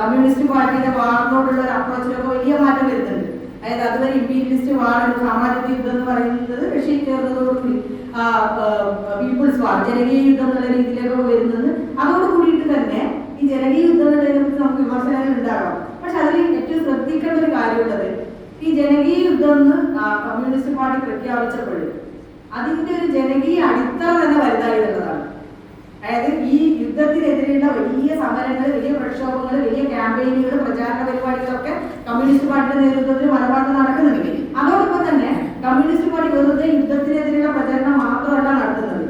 കമ്മ്യൂണിസ്റ്റ് പാർട്ടിയുടെ വാറിനോടുള്ള ഒരു അപ്രോച്ചിലൊക്കെ വലിയ മാറ്റം വരുന്നുണ്ട്. അതായത് അതുവരെ ഇമ്പീരിയലിസ്റ്റ് വാർ, സാമാജിക യുദ്ധം എന്ന് പറയുന്നത് റഷ്യയിൽ ചേർന്നതോടുകൂടി പീപ്പിൾസ് വാർ, ജനകീയ യുദ്ധം എന്നുള്ള രീതിയിലൊക്കെ വരുന്നത്. അതോടുകൂടിയിട്ട് തന്നെ ഈ ജനകീയ യുദ്ധം എന്നുള്ളതിനെ കുറിച്ച് നമുക്ക് വിമർശനങ്ങൾ ഉണ്ടാകാം. പക്ഷെ അതിൽ ഏറ്റവും ശ്രദ്ധിക്കേണ്ട ഒരു കാര്യമുള്ളത്, ഈ ജനകീയ യുദ്ധം എന്ന് കമ്മ്യൂണിസ്റ്റ് പാർട്ടി പ്രഖ്യാപിച്ചപ്പോൾ അതിന്റെ ഒരു ജനകീയ അടിത്തറ തന്നെ വലുതായി എന്നുള്ളതാണ്. അതായത് ഈ യുദ്ധത്തിനെതിരെയുള്ള വേണ്ടിയുള്ള വലിയ സമരങ്ങൾ, വലിയ പ്രക്ഷോഭങ്ങൾ, വലിയ ക്യാമ്പയിനുകൾ, പ്രചാരണ പരിപാടികളൊക്കെ കമ്മ്യൂണിസ്റ്റ് പാർട്ടിയുടെ നേതൃത്വത്തിൽ മലബാറിൽ നടക്കുന്നുണ്ട്. അതോടൊപ്പം തന്നെ കമ്മ്യൂണിസ്റ്റ് പാർട്ടി വെറുതെ യുദ്ധത്തിനെതിരെയുള്ള പ്രചരണം മാത്രമല്ല നടത്തുന്നത്.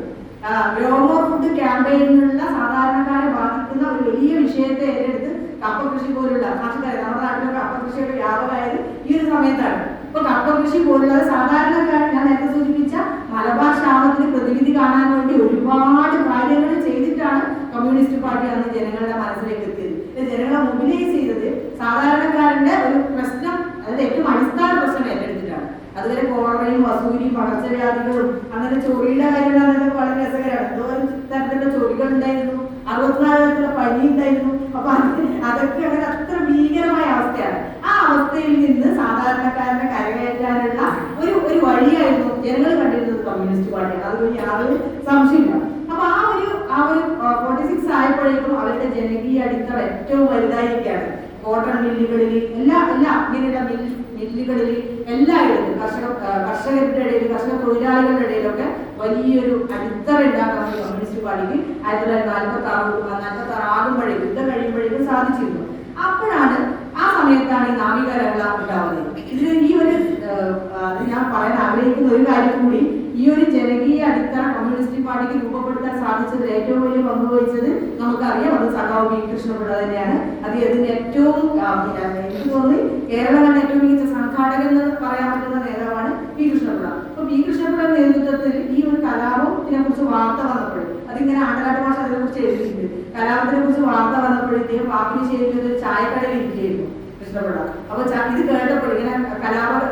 ഗ്രോമോ ഫുഡ് ക്യാമ്പയിനുള്ള സാധാരണക്കാരെ ബാധിക്കുന്ന ഒരു വലിയ വിഷയത്തെ ഏറ്റെടുത്ത് കപ്പ കൃഷി പോലുള്ള നമ്മുടെ നാട്ടിലൊക്കെ കപ്പ കൃഷിയൊക്കെ വ്യാപകമായത് ഈ ഒരു സമയത്താണ്. ഇപ്പൊ കപ്പ കൃഷി പോലുള്ള സാധാരണക്കാരൻ, ഞാൻ നേരത്തെ സൂചിപ്പിച്ച മലബാർ ക്ഷാമത്തിന് പ്രതിവിധി കാണാൻ വേണ്ടി ഒരുപാട് കാര്യങ്ങൾ ചെയ്തിട്ടാണ് കമ്മ്യൂണിസ്റ്റ് പാർട്ടി അന്ന് ജനങ്ങളുടെ മനസ്സിലേക്ക് എത്തിയത്. ജനങ്ങളെ മൊബിലൈസ് ചെയ്തത് സാധാരണക്കാരന്റെ ഒരു പ്രശ്നം, അതായത് ഏറ്റവും അടിസ്ഥാന പ്രശ്നം ഏറ്റെടുത്തിട്ടാണ്. അതുവരെ കോളറയും വസൂരിയും പകർച്ചവ്യാധികളും അങ്ങനെ ചൊറിയുടെ കാര്യങ്ങൾ അതൊക്കെ വളരെ രസകരമാണ്. എന്തോരം തരത്തിലുള്ള ചൊറികൾ ഉണ്ടായിരുന്നു, 64 തരത്തിലുള്ള പനി ഉണ്ടായിരുന്നു. അപ്പൊ അതൊക്കെ അങ്ങനെ അത്ര ഭീകരമായ അവസ്ഥയാണ്. ആ അവസ്ഥയിൽ നിന്ന് സാധാരണക്കാരനെ കരകയറ്റാനുള്ള ഒരു വഴിയായിരുന്നു ജനങ്ങൾ കണ്ടിരുന്നത് കമ്മ്യൂണിസ്റ്റ് പാർട്ടിയാണ്. അതൊരു യാതൊരു സംശയമില്ല. അപ്പൊ ആ ഒരു 46 ആയപ്പോഴേക്കും അവരുടെ ജനകീയ അടിത്തറ ഏറ്റവും വലുതായിരിക്കുകയാണ്. കോട്ടൺ മില്ലുകളിൽ ഇങ്ങനെയുള്ള മില്ലുകളിൽ എല്ലായിടത്തും കർഷകരുടെ ഇടയിൽ, കർഷക തൊഴിലാളികളുടെ ഇടയിലൊക്കെ വലിയൊരു അടിത്തറ ഉണ്ടാക്കാൻ കമ്മ്യൂണിസ്റ്റ് പാർട്ടിക്ക് 1946 ആകുമ്പോഴേക്കും, യുദ്ധം കഴിയുമ്പോഴേക്കും സാധിച്ചിരുന്നു. അപ്പോഴാണ്, ആ സമയത്താണ് ഈ നാവികരകള ഉണ്ടാവുന്നത്. ഇതിൽ ഈ ഒരു ഞാൻ പറയാൻ ആഗ്രഹിക്കുന്ന ഒരു കാര്യം കൂടി, ഈ ഒരു ജനകീയ അടിത്തറ കമ്മ്യൂണിസ്റ്റ് പാർട്ടിക്ക് രൂപപ്പെടുത്താൻ സാധിച്ചതിൽ ഏറ്റവും വലിയ പങ്ക് വഹിച്ചത് നമുക്കറിയാം, അത് സഖാവ് പി കൃഷ്ണപിള്ള തന്നെയാണ്. അദ്ദേഹത്തിന്റെ ഏറ്റവും, എനിക്ക് തോന്നി കേരളം കണ്ട ഏറ്റവും മികച്ച സംഘാടകൻ എന്ന് പറയാൻ പറ്റുന്ന നേതാവാണ് പി കൃഷ്ണപിള്ള. അപ്പൊ പി കൃഷ്ണപിള്ളയുടെ നേതൃത്വത്തിൽ ഈ ഒരു കലാപത്തിനെ കുറിച്ച് വാർത്ത വന്നപ്പോൾ, അതിങ്ങനെ ആണ്ടകാട്ട് ഭാഷ അതിനെ കുറിച്ച് എഴുതിയിട്ടുണ്ട്. കലാപത്തിനെ കുറിച്ച് വാർത്ത വന്നപ്പോഴത്തേക്കും പാപ്പിനിശ്ശേരിയിൽ ഒരു ചായക്കടയിൽ ഇരിക്കുകയായിരുന്നു കൃഷ്ണപിള്ള. അപ്പൊ ഇത് കേട്ടപ്പോൾ, ഇങ്ങനെ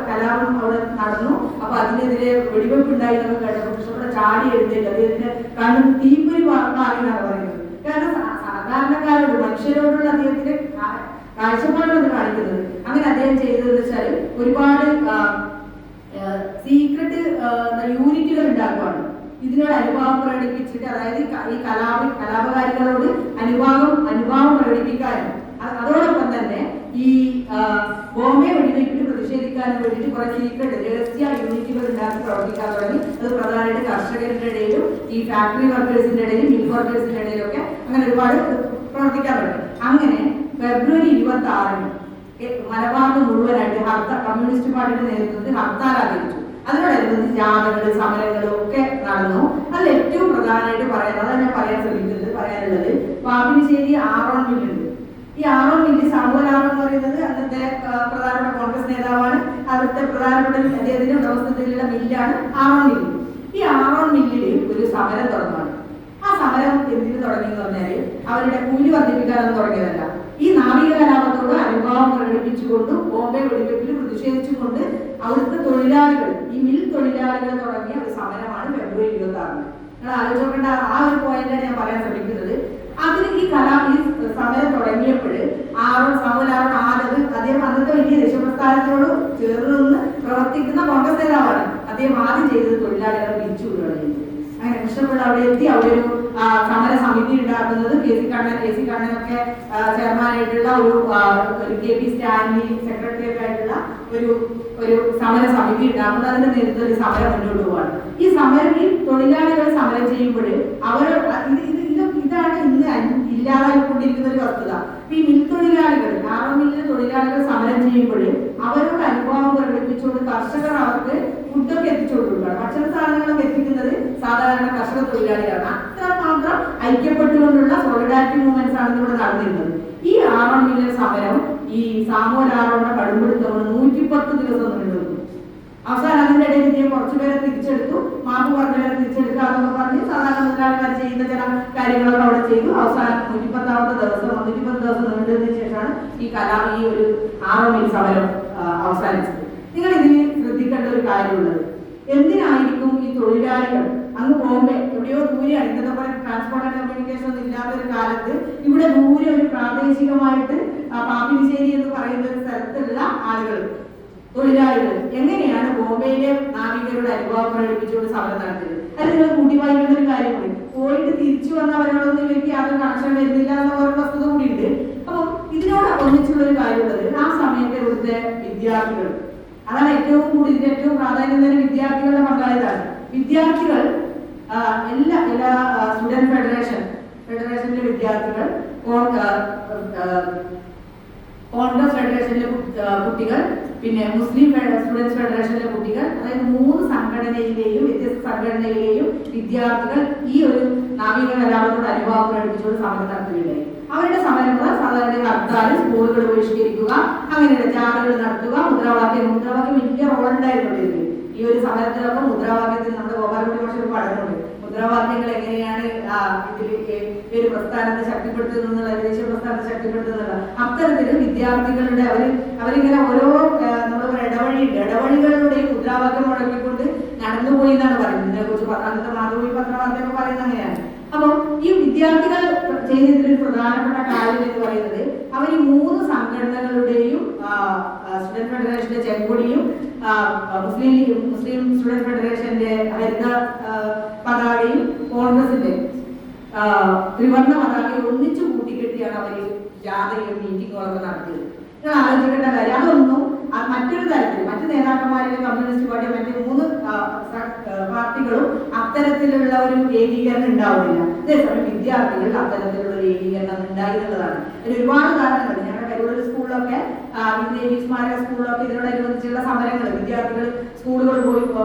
കലാപം അവിടെ നടന്നു, അപ്പൊ അതിനെതിരെ വെടിവെപ്പ് ഉണ്ടായിരുന്നൊക്കെ കേട്ടപ്പോൾ കൃഷ്ണപിള്ള ചാടി എഴുന്നേറ്റ് അദ്ദേഹത്തിന്റെ കണ്ണു തീപ്പൊരി മാറിയെന്നാണ് പറയുന്നത്. കാരണം സാധാരണക്കാരോട്, മനുഷ്യരോടുള്ള അദ്ദേഹത്തിന്റെ കാഴ്ചപ്പാടാണ് കാണിക്കുന്നത്. അങ്ങനെ അദ്ദേഹം ചെയ്തതെന്ന് വെച്ചാൽ ഒരുപാട് സീക്രട്ട് യൂണിറ്റുകൾ ഉണ്ടാക്കുവാണ്. ഇതിനോട് അനുഭാവം പ്രകടിപ്പിച്ചിട്ട്, അതായത് ഈ കലാപകാരികളോട് അനുഭാവം പ്രകടിപ്പിക്കാനും അതോടൊപ്പം തന്നെ ഈ ബോംബെ വെടിവെപ്പിൽ പ്രതിഷേധിക്കാനും വേണ്ടിയിട്ട് കുറെ സീക്രട്ട് രഹസ്യ യൂണിറ്റുകൾ ഉണ്ടാക്കി പ്രവർത്തിക്കാൻ തുടങ്ങി. അത് പ്രധാനമായിട്ട് കർഷകരുടെ ഇടയിലും ഈ ഫാക്ടറി വർക്കേഴ്സിന്റെ ഇടയിലും മിൽ വർക്കേഴ്സിന്റെ ഇടയിലും ഒക്കെ അങ്ങനെ ഒരുപാട് പ്രവർത്തിക്കാൻ തുടങ്ങി. അങ്ങനെ ഫെബ്രുവരി 26-ന് മലബാറിന് മുഴുവനായിട്ട് കമ്മ്യൂണിസ്റ്റ് പാർട്ടിയുടെ നേതൃത്വത്തിൽ ഹർത്താൽ ആചരിച്ചു. അതിനോടനുബന്ധിച്ച് ജാഥകളും സമരങ്ങളും ഒക്കെ നടന്നു. അതിൽ ഏറ്റവും പ്രധാനമായിട്ട് അതാണ് ഞാൻ പറയാനുള്ളത്, പാപ്പിനിശ്ശേരി ആറോൺ മില്ലുണ്ട്. ഈ ആറോൺ മില്ല്, സാമുവൽ ആറോൺ എന്ന് പറയുന്നത് അന്നത്തെ പ്രധാനപ്പെട്ട കോൺഗ്രസ് നേതാവാണ്. അവിടുത്തെ പ്രധാനപ്പെട്ട അദ്ദേഹത്തിന്റെ ഉടമസ്ഥതയിലുള്ള മില്ലാണ് ആറോൺ മില്ല്. ഈ ആറോൺ മില്ലിൽ ഒരു സമരം തുടങ്ങുകയാണ്. ആ സമരം എന്തിനു തുടങ്ങിയെന്ന് പറഞ്ഞാൽ അവരുടെ കൂലി വർദ്ധിപ്പിക്കാനൊന്നും തുടങ്ങിയതല്ല. ഈ നാവിക കലാപത്തോട് അനുഭാവം പ്രകടിപ്പിച്ചുകൊണ്ട്, ബോംബെ വെടിവെപ്പിൽ പ്രതിഷേധിച്ചുകൊണ്ട് അവിടുത്തെ തൊഴിലാളികൾ, ഈ മിൽ തൊഴിലാളികൾ തുടങ്ങിയ ഒരു സമരമാണ് ഫെബ്രുവരി 26-ന്. നിങ്ങൾ ആലോചിക്കേണ്ട ആ ഒരു പോയിന്റാണ് ഞാൻ പറയാൻ ശ്രമിക്കുന്നത്. അതിന് ഈ സമരം തുടങ്ങിയപ്പോൾ സാമുവൽ ആറോൺ അദ്ദേഹം അന്നത്തെ വലിയ ദേശപ്രസ്ഥാനത്തോട് ചേർന്ന് നിന്ന് പ്രവർത്തിക്കുന്ന കോൺഗ്രസ് നേതാവാണ്. അദ്ദേഹം ആദ്യം ചെയ്തത് തൊഴിലാളികളെ പിരിച്ചുവിടുകയാണ് ചെയ്തത്. അങ്ങനെ കൃഷ്ണപിള്ള അവിടെ എത്തി. അവിടെ ഒരു സമര സമിതി ഉണ്ടാക്കുന്നത്, കെ സി കണ്ണനൊക്കെ ചെയർമാനായിട്ടുള്ള ഒരു KP സ്റ്റാൻലി സെക്രട്ടറി ഒക്കെ ആയിട്ടുള്ള ഒരു സമര സമിതി ഉണ്ടാക്കുന്നത്. അതിന്റെ നേതൃത്വത്തിൽ സമരം മുന്നോട്ട് പോവാണ്. ഈ തൊഴിലാളികൾ സമരം ചെയ്യുമ്പോൾ ഇതാണ് ഇന്ന് ഇല്ലാതായിക്കൊണ്ടിരിക്കുന്ന ഒരു വസ്തുത. ഈ മിൽ തൊഴിലാളികൾ, ആറോൺ മില്ലിലെ തൊഴിലാളികൾ സമരം ചെയ്യുമ്പോൾ അവരോട് അനുഭവം പ്രകടിപ്പിച്ചുകൊണ്ട് കർഷകർ അവർക്ക് ഫുഡൊക്കെ എത്തിച്ചുകൊണ്ടിരിക്കുകയാണ്. ഭക്ഷണ സാധനങ്ങളൊക്കെ എത്തിക്കുന്നത് സാധാരണ കർഷക തൊഴിലാളികളാണ്. അത്രമാത്രം ഐക്യപ്പെട്ടുകൊണ്ടുള്ള സോളിഡാരിറ്റി മൂവ്മെന്റ്സ് ആണ് ഇവിടെ നടന്നിരുന്നത്. ഈ ആറോൺ മില്ലിലെ സമരം ഈ സാമുവൽ ആറോണിന്റെ കടുംപിടുത്തമാണ് 110 ദിവസം നീണ്ടുനിന്നു. അവസാനം അതിന്റെ ഇടയിൽ ഇദ്ദേഹം കുറച്ചുപേരെ തിരിച്ചെടുത്തു, മാപ്പ് പറഞ്ഞവരെ തിരിച്ചെടുക്കുക എന്നൊക്കെ പറഞ്ഞ് സാധാരണ മുതലാളിമാർ ചെയ്യുന്ന ചില കാര്യങ്ങളൊക്കെ അവിടെ ചെയ്തു. അവസാനം 110 ദിവസം നീണ്ടതിന് ശേഷമാണ് ഈ ഒരു ആറോൺ മിൽ സമരം അവസാനിച്ചത്. നിങ്ങൾ ഇതിൽ ശ്രദ്ധിക്കേണ്ട ഒരു കാര്യമുള്ളത്, എന്തിനായിരിക്കും ഈ തൊഴിലാളികൾ അങ്ങ് ബോംബെ എവിടെയോ ദൂരെയാണ്, ഇന്നത്തെ പോലെ ട്രാൻസ്പോർട്ട് ആൻഡ് കമ്മ്യൂണിക്കേഷൻ ഒന്നും ഇല്ലാത്തൊരു കാലത്ത് ഇവിടെ ദൂരെ ഒരു പ്രാദേശികമായിട്ട് പാപ്പിനിശ്ശേരി എന്ന് പറയുന്ന ഒരു സ്ഥലത്തുള്ള ആളുകൾ, തൊഴിലാളികൾ എങ്ങനെയാണ് ബോംബെയിലെ നാവികരോട് അനുഭവം പ്രകടിപ്പിച്ചുകൊണ്ട് സമരം നടത്തിയത്? അത് നിങ്ങൾ കൂട്ടി വായിക്കേണ്ട ഒരു കാര്യമാണ്. പോയിട്ട് തിരിച്ചു വന്നവരോടൊന്നും ഇവർക്ക് യാതൊരു കണക്ഷൻ വരുന്നില്ല എന്ന ഒരു വസ്തുത കൂടിയുണ്ട്. അപ്പം ഇതിനോട് ഒന്നിച്ചുള്ള ഒരു കാര്യമുള്ളത്, ആ സമയത്ത് ഇവിടുത്തെ വിദ്യാർത്ഥികൾ, അതാണ് ഏറ്റവും കൂടുതൽ ഇതിന്റെ ഏറ്റവും പ്രാധാന്യം തന്നെ വിദ്യാർത്ഥികളുടെ പങ്കാളിത്തമാണ്. വിദ്യാർത്ഥികൾ എല്ലാ സ്റ്റുഡന്റ് ഫെഡറേഷൻ ഫെഡറേഷനിലെ വിദ്യാർത്ഥികൾ, കോൺഗ്രസ് ഫെഡറേഷനിലെ കുട്ടികൾ, പിന്നെ മുസ്ലിം സ്റ്റുഡൻസ് ഫെഡറേഷനിലെ കുട്ടികൾ, അതായത് 3 സംഘടനയിലെയും വ്യത്യസ്ത സംഘടനയിലെയും വിദ്യാർത്ഥികൾ ഈ ഒരു നാവിക കലാപത്തോട് അനുഭാവം പ്രകടിപ്പിച്ചുകൊണ്ട് സമരം നടത്തുകയുണ്ടായി. അവരുടെ സമരങ്ങൾ സാധാരണ ഹർത്താൽ, സ്കൂളുകൾ ബഹിഷ്കരിക്കുക, അങ്ങനെയുള്ള ജാഥകൾ നടത്തുക, മുദ്രാവാക്യം വലിയ റോളുണ്ടായിരുന്നു ഇതിൽ. ഈ ഒരു സമരത്തിലൊക്കെ മുദ്രാവാക്യത്തിൽ നമ്മുടെ ഗോപാലകുട്ടി ഭാഷ ഒരു പഠനമുണ്ട്. മുദ്രാവാക്യങ്ങൾ എങ്ങനെയാണ് ഇതിൽ ഒരു പ്രസ്ഥാനത്തെ ശക്തിപ്പെടുത്തുന്നുള്ള, ദേശീയ പ്രസ്ഥാനത്തെ ശക്തിപ്പെടുത്തുന്നുള്ള അത്തരത്തിൽ വിദ്യാർത്ഥികളുടെ അവരിങ്ങനെ ഓരോ നമ്മുടെ ഇടവഴികളിലൂടെ മുദ്രാവാക്യം മുഴക്കിക്കൊണ്ട് നടന്നുപോയി എന്നാണ് പറയുന്നത്. ഇതിനെക്കുറിച്ച് അന്നത്തെ മാതൃഭൂമി പത്രവാർത്തയൊക്കെ പറയുന്നത് അങ്ങനെയാണ്. അപ്പോൾ ഈ വിദ്യാർത്ഥികൾ ചെയ്തതിൽ പ്രധാനപ്പെട്ട കാര്യം എന്ന് പറയുന്നത് അവർ ഈ 3 സംഘടനകളുടെയും സ്റ്റുഡന്റ് ഫെഡറേഷന്റെ ചെങ്കൊടിയും മുസ്ലിം സ്റ്റുഡന്റ് ഫെഡറേഷന്റെ ഹരിത പതാകയും കോൺഗ്രസിന്റെ ത്രിവർണ്ണ പതാകയും ഒന്നിച്ചു കൂട്ടിക്കെട്ടിയാണ് അവർ ജാഥയും മീറ്റിങ്ങുകളൊക്കെ നടത്തിയത്. നിങ്ങൾ ആലോചിക്കേണ്ട കാര്യം അതൊന്നും മറ്റൊരു തരത്തിൽ മറ്റു നേതാക്കന്മാരിലെ കമ്മ്യൂണിസ്റ്റ് പാർട്ടി മറ്റു 3 പാർട്ടികളും അത്തരത്തിലുള്ള ഒരു ഏകീകരണം ഉണ്ടാവുന്നില്ല. അതേസമയം വിദ്യാർത്ഥികൾ അത്തരത്തിലുള്ള ഒരു ഏകീകരണം ഉണ്ടായി എന്നുള്ളതാണ്. അതിന് ഒരുപാട് കാരണങ്ങളുണ്ട്. ഞങ്ങളുടെ കരുവള്ളൂർ സ്കൂളിലൊക്കെ സ്മാരക സ്കൂളിലൊക്കെ ഇതിനോടനുബന്ധിച്ചുള്ള സമരങ്ങൾ, വിദ്യാർത്ഥികൾ സ്കൂളുകൾ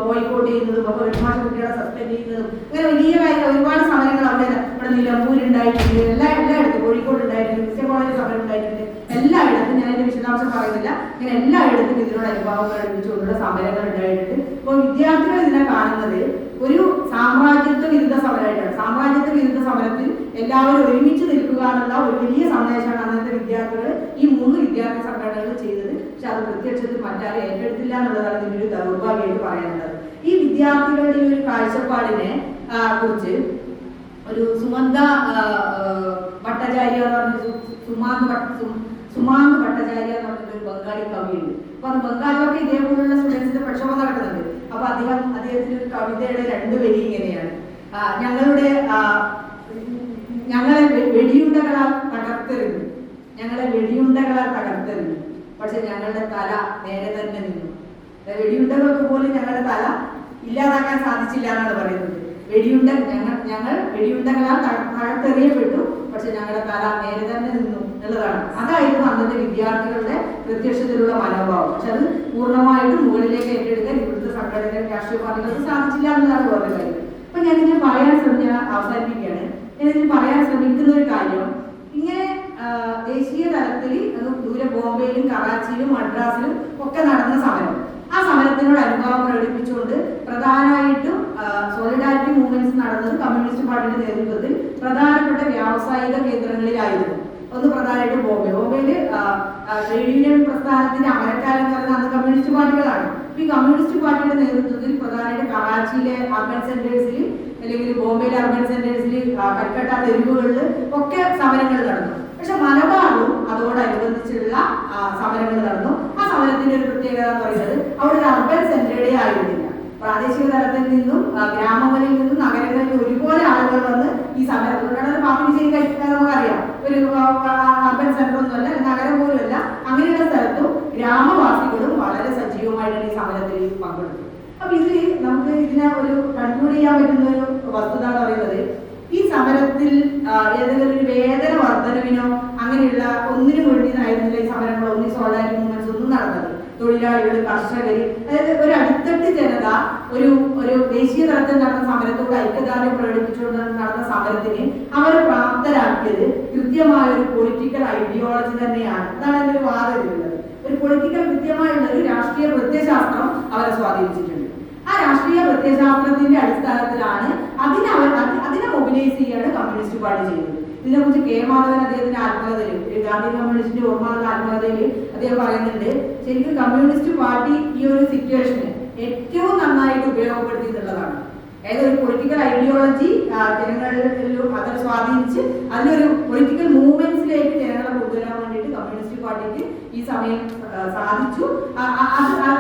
ബോയ്ക്കോട്ട് ചെയ്യുന്നതും അപ്പോൾ ഒരുപാട് കുട്ടികളെ സസ്പെൻഡ് ചെയ്യുന്നതും അങ്ങനെ വലിയ കാര്യം ഒരുപാട് സമരങ്ങൾ അവിടെ ഇവിടെ നിലമ്പൂർ ഉണ്ടായിട്ടുണ്ട്, എല്ലായിടത്തും കോഴിക്കോട് ഉണ്ടായിട്ടുണ്ട്, ക്രിസ്ത്യൻ കോളേജ് സമരം ഉണ്ടായിട്ടുണ്ട്. എല്ലായിടത്തും ഞാൻ അതിന്റെ വിശദാംശം പറയുന്നില്ല. ഇങ്ങനെ എല്ലായിടത്തും ഇതിനോട് അനുഭാവം പ്രകടിപ്പിച്ചുകൊണ്ടുള്ള സമരങ്ങൾ ഉണ്ടായിട്ടുണ്ട്. അപ്പോൾ വിദ്യാർത്ഥികൾ ഇതിനെ കാണുന്നത് ഒരു സാമ്രാജ്യത്വ വിരുദ്ധ സമരമായിട്ടാണ്. സാമ്രാജ്യത്വ വിരുദ്ധ സമരത്തിൽ എല്ലാവരും ഒരുമിച്ച് നിൽക്കുക എന്നുള്ള ഒരു വലിയ സന്ദേശമാണ് അന്നത്തെ വിദ്യാർത്ഥികൾ ഈ 3 വിദ്യാർത്ഥി സംഘടനകൾ ചെയ്തത്. പക്ഷെ അത് പ്രത്യക്ഷത്തിൽ മറ്റാരും ഏറ്റെടുത്തില്ല എന്നുള്ളതാണ് ഇതിന്റെ ഒരു ദൗർഭാഗ്യമായിട്ട് പറയാനുള്ളത്. ഈ വിദ്യാർത്ഥികളുടെ ഈ ഒരു കാഴ്ചപ്പാടിനെ കുറിച്ച് ഒരു സുമന്ത ഭട്ടാചാര്യ എന്ന് പറഞ്ഞ സുമാന്ത് ഭട്ടാചാര്യ എന്ന് പറഞ്ഞിട്ട് ഒരു ബംഗാളി കവിയുണ്ട്. അപ്പൊ അത് ബംഗാളിലൊക്കെ ഇതേപോലുള്ള സ്റ്റുഡൻസിന്റെ പ്രക്ഷോഭം നടക്കുന്നുണ്ട്. അപ്പൊ അദ്ദേഹത്തിന്റെ ഒരു കവിതയുടെ 2 വരി ഇങ്ങനെയാണ്: ഞങ്ങളെ വെടിയുണ്ടകളാൽ തകർത്തെറിഞ്ഞു, പക്ഷെ ഞങ്ങളുടെ തല നേരെ തന്നെ നിന്നു. വെടിയുണ്ടകൾക്ക് പോലും ഞങ്ങളുടെ തല ഇല്ലാതാക്കാൻ സാധിച്ചില്ല എന്നാണ് പറയുന്നത്. ഞങ്ങൾ വെടിയുണ്ടകളാൽ തകർത്തെറിയപ്പെട്ടു, പക്ഷെ ഞങ്ങളുടെ തല നേരെ തന്നെ നിന്നു എന്നുള്ളതാണ്. അതായിരുന്നു അന്നത്തെ വിദ്യാർത്ഥികളുടെ പ്രത്യക്ഷത്തിലുള്ള മനോഭാവം. പക്ഷെ അത് പൂർണ്ണമായിട്ടും മുകളിലേക്ക് ഏറ്റെടുക്കാൻ ഇവിടുത്തെ സംഘടന രാഷ്ട്രീയ പാർട്ടികൾക്ക് സാധിച്ചില്ല എന്നതാണ് വേറെ കാര്യം. അപ്പൊ ഞാനിതിന് അവസാനിപ്പിക്കുകയാണ്. ഞാനിതിന് പറയാൻ ശ്രമിക്കുന്ന ഒരു കാര്യം, ഇങ്ങനെ ദേശീയ തലത്തിൽ ദൂരെ ബോംബെയിലും കറാച്ചിയിലും മദ്രാസിലും ഒക്കെ നടന്ന സമരം, ആ സമരത്തിനോട് അനുഭാവം പ്രകടിപ്പിച്ചുകൊണ്ട് പ്രധാനമായിട്ടും സോളിഡാരിറ്റി മൂവ്മെന്റ്സ് നടന്നത് കമ്മ്യൂണിസ്റ്റ് പാർട്ടിയുടെ നേതൃത്വത്തിൽ പ്രധാനപ്പെട്ട വ്യാവസായിക കേന്ദ്രങ്ങളിലായിരുന്നു. ഒന്ന് പ്രധാനമായിട്ടും ബോംബെയില് ട്രേഡ് യൂണിയൻ പ്രസ്ഥാനത്തിന്റെ അമരക്കാരെന്ന് പറയുന്നത് അന്ന് കമ്മ്യൂണിസ്റ്റ് പാർട്ടികളാണ്. ഈ കമ്മ്യൂണിസ്റ്റ് പാർട്ടിയുടെ നേതൃത്വത്തിൽ പ്രധാനമായിട്ട് കറാച്ചിയിലെ അർബൻ സെന്റേഴ്സിൽ അല്ലെങ്കിൽ ബോംബെയിലെ അർബൻ സെന്റേഴ്സിൽ, കൽക്കട്ട തെരുവുകളിൽ ഒക്കെ സമരങ്ങൾ നടന്നു. പക്ഷെ മലബാറിലും അതോടനുബന്ധിച്ചുള്ള സമരങ്ങൾ നടന്നു. ആ സമരത്തിന്റെ ഒരു പ്രത്യേകത എന്ന് പറയുന്നത് അവിടെ ഒരു അർബൻ സെന്റേഡേ ആയിരുന്നില്ല. പ്രാദേശിക തലത്തിൽ നിന്നും ഗ്രാമങ്ങളിൽ നിന്നും നഗരങ്ങളിൽ നിന്നും ഒരുപോലെ ആളുകൾ വന്ന് ഈ സമരത്തിലൂടെ പാപ്പിനിശ്ശേരി കഴിക്കാൻ നമുക്കറിയാം. ഒരു അർബൻ സെന്റർ ഒന്നുമല്ല, നഗരം പോലുമല്ല. അങ്ങനെയുള്ള സ്ഥലത്തും ഗ്രാമവാസികളും വളരെ സജീവമായിട്ടാണ് ഈ സമരത്തിൽ പങ്കെടുത്തത്. അപ്പൊ ഇതിൽ നമുക്ക് ഇതിനെ ഒരു കൺക്ലൂഡ് ചെയ്യാൻ പറ്റുന്ന ഒരു വസ്തുത എന്ന് പറയുന്നത്, ഈ സമരത്തിൽ ഏതെങ്കിലും ഒരു വേതന വർധനവിനോ അങ്ങനെയുള്ള ഒന്നിനും വേണ്ടിയായിരുന്നില്ല ഈ സമരങ്ങൾ, ഒന്നും സോളിഡാരിറ്റി മൂവ്മെന്റ്സ് ഒന്നും നടന്നത്. തൊഴിലാളികൾ, കർഷകർ, അതായത് ഒരു അടിത്തട്ട് ജനത ഒരു ദേശീയ തലത്തിൽ നടന്ന സമരത്തോട് ഐക്യദാർഢ്യം പ്രകടിപ്പിച്ചുകൊണ്ട് നടന്ന സമരത്തിന് അവരെ പ്രാപ്തരാക്കിയത് കൃത്യമായ ഒരു പൊളിറ്റിക്കൽ ഐഡിയോളജി തന്നെയാണ്. അതാണ് എൻ്റെ ഒരു വാദം ഉള്ളത്. ഒരു പൊളിറ്റിക്കൽ കൃത്യമായുള്ള ഒരു രാഷ്ട്രീയ പ്രത്യയശാസ്ത്രം അവരെ സ്വാധീനിച്ചിട്ടുണ്ട്. ആ രാഷ്ട്രീയ പ്രത്യയശാസ്ത്രത്തിന്റെ അടിസ്ഥാനത്തിലാണ് അതിനെ മൊബിലൈസ് ചെയ്യാണ് കമ്മ്യൂണിസ്റ്റ് പാർട്ടി ചെയ്യുന്നത്. ഇതിനെക്കുറിച്ച് കെ മാധവൻ അദ്ദേഹത്തിന്റെ ആത്മകഥയിൽ, ഗാന്ധി കമ്മ്യൂണിസ്റ്റിന്റെ ഓർമ്മകളുടെ ആത്മകഥയിൽ അദ്ദേഹം പറയുന്നുണ്ട്, ശരിക്കും കമ്മ്യൂണിസ്റ്റ് പാർട്ടി ഈ ഒരു സിറ്റുവേഷന് ഏറ്റവും നന്നായിട്ട് ഉപയോഗപ്പെടുത്തി എന്നുള്ളതാണ്. അതായത് ഒരു പൊളിറ്റിക്കൽ ഐഡിയോളജി ജനങ്ങളിലും അതിനെ സ്വാധീനിച്ച് അതിനൊരു പൊളിറ്റിക്കൽ മൂവ്മെന്റ്സിലേക്ക് ജനങ്ങളെ കൊണ്ടുവരാൻ വേണ്ടിയിട്ട് കമ്മ്യൂണിസ്റ്റ് പാർട്ടിക്ക് ഈ സമയം സാധിച്ചു.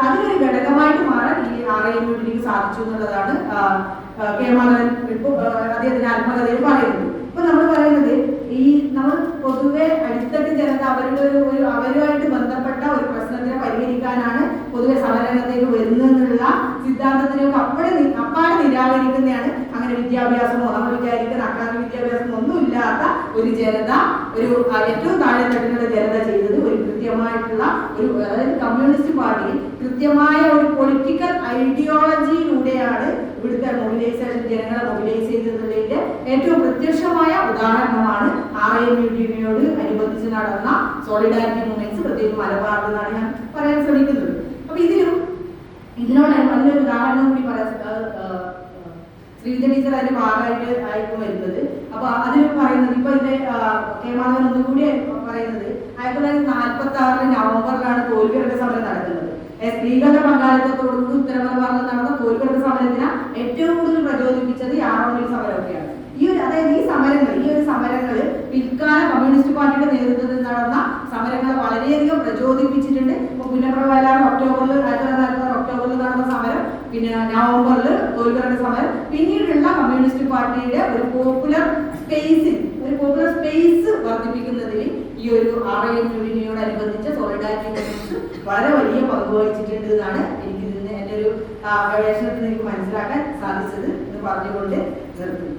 അതിനൊരു ഘടകമായിട്ട് മാറാൻ ഈ RIMUDക്ക് സാധിച്ചു എന്നുള്ളതാണ് കെ മാധവൻ അദ്ദേഹത്തിന്റെ ആത്മകഥയിൽ പറയുന്നത്. ഇപ്പൊ നമ്മൾ പറയുന്നത് ഈ നമ്മൾ പൊതുവെ അടിത്തട്ട് ജനത അവരുമായിട്ട് ബന്ധപ്പെട്ട ഒരു പ്രശ്നത്തിനെ പരിഹരിക്കാനാണ് പൊതുവെ സമരരംഗത്തേക്ക് വരുന്നതെന്നുള്ള സിദ്ധാന്തത്തിനൊക്കെ അപ്പാടെ നിരാകരിക്കുന്നതാണ് അങ്ങനെ വിദ്യാഭ്യാസമോ നമ്മൾ വിചാരിക്കുന്ന അക്കാദമിക് വിദ്യാഭ്യാസമോ ഒന്നും ഇല്ലാത്ത ഒരു ജനത, ഒരു ഏറ്റവും താഴെത്തട്ടിലുള്ള ജനത ചെയ്തത് ഒരു കൃത്യമായിട്ടുള്ള ഒരു, അതായത് കമ്മ്യൂണിസ്റ്റ് പാർട്ടി കൃത്യമായ ഒരു പൊളിറ്റിക്കൽ ഐഡിയോളജിയിലൂടെയാണ് ഇവിടുത്തെ മൊബിലൈസേഷൻ, ജനങ്ങളെ മൊബിലൈസ് ചെയ്തതിന്റെ ഏറ്റവും പ്രത്യക്ഷമായ ഉദാഹരണമാണ് RIMUDയോട് അനുബന്ധിച്ച് നടന്ന സോളിഡാരിറ്റി മൂവ്മെന്റ്സ്, പ്രത്യേകിച്ച് മലബാറിൽ നിന്നാണ് ഞാൻ പറയാൻ ശ്രമിക്കുന്നത്. അപ്പൊ ഇതിനോട് അതിനൊരു ഉദാഹരണം കൂടി പറയാം. ശ്രീവിദ്യ ടീച്ചർ അതിന്റെ ഭാഗമായിട്ട് ആയിരിക്കും വരുന്നത്. അപ്പൊ അതിൽ പറയുന്നത് ഇപ്പൊ ഇതിന്റെ കേമാധവൻ ഒന്നുകൂടി പറയുന്നത് 1946 നവംബറിലാണ് തോൽവിയുടെ സമരം നടക്കുന്നത്. സ്ത്രീകളുടെ പങ്കാളിത്തത്തോടുകൂടി ഉത്തരമലബാറിൽ നടന്ന തോൽവിയുടെ സമരത്തിന് ഏറ്റവും കൂടുതൽ പ്രചോദിപ്പിച്ചത് യാറോമിൽ സമരമൊക്കെയാണ്. അതായത് ഈ സമരങ്ങൾ പിൽക്കാല കമ്മ്യൂണിസ്റ്റ് പാർട്ടിയുടെ നേതൃത്വത്തിൽ നടന്ന സമരങ്ങളെ വളരെയധികം പ്രചോദിപ്പിച്ചിട്ടുണ്ട്. ഇപ്പൊ പുന്നപ്രവയലാർ ഒക്ടോബറിൽ 1946 ഒക്ടോബറിൽ നടന്ന സമരം, പിന്നെ നവംബറിൽ തോൽവിയുടെ സമരം, പിന്നീടുള്ള കമ്മ്യൂണിസ്റ്റ് പാർട്ടിയുടെ ഒരു പോപ്പുലർ സ്പേസ് വർദ്ധിപ്പിക്കുന്നതിൽ ഈ ഒരു RIMUDയോടനുബന്ധിച്ച സോളിഡാരിറ്റി മൂവ്മെന്റ്സ് വളരെ വലിയ പങ്ക് വഹിച്ചിട്ടുണ്ട് എന്നാണ് എനിക്ക് ഇതിന് എൻ്റെ ഒരു ഗവേഷണത്തിൽ എനിക്ക് മനസ്സിലാക്കാൻ സാധിച്ചത് എന്ന് പറഞ്ഞുകൊണ്ട് നിർത്തുന്നു.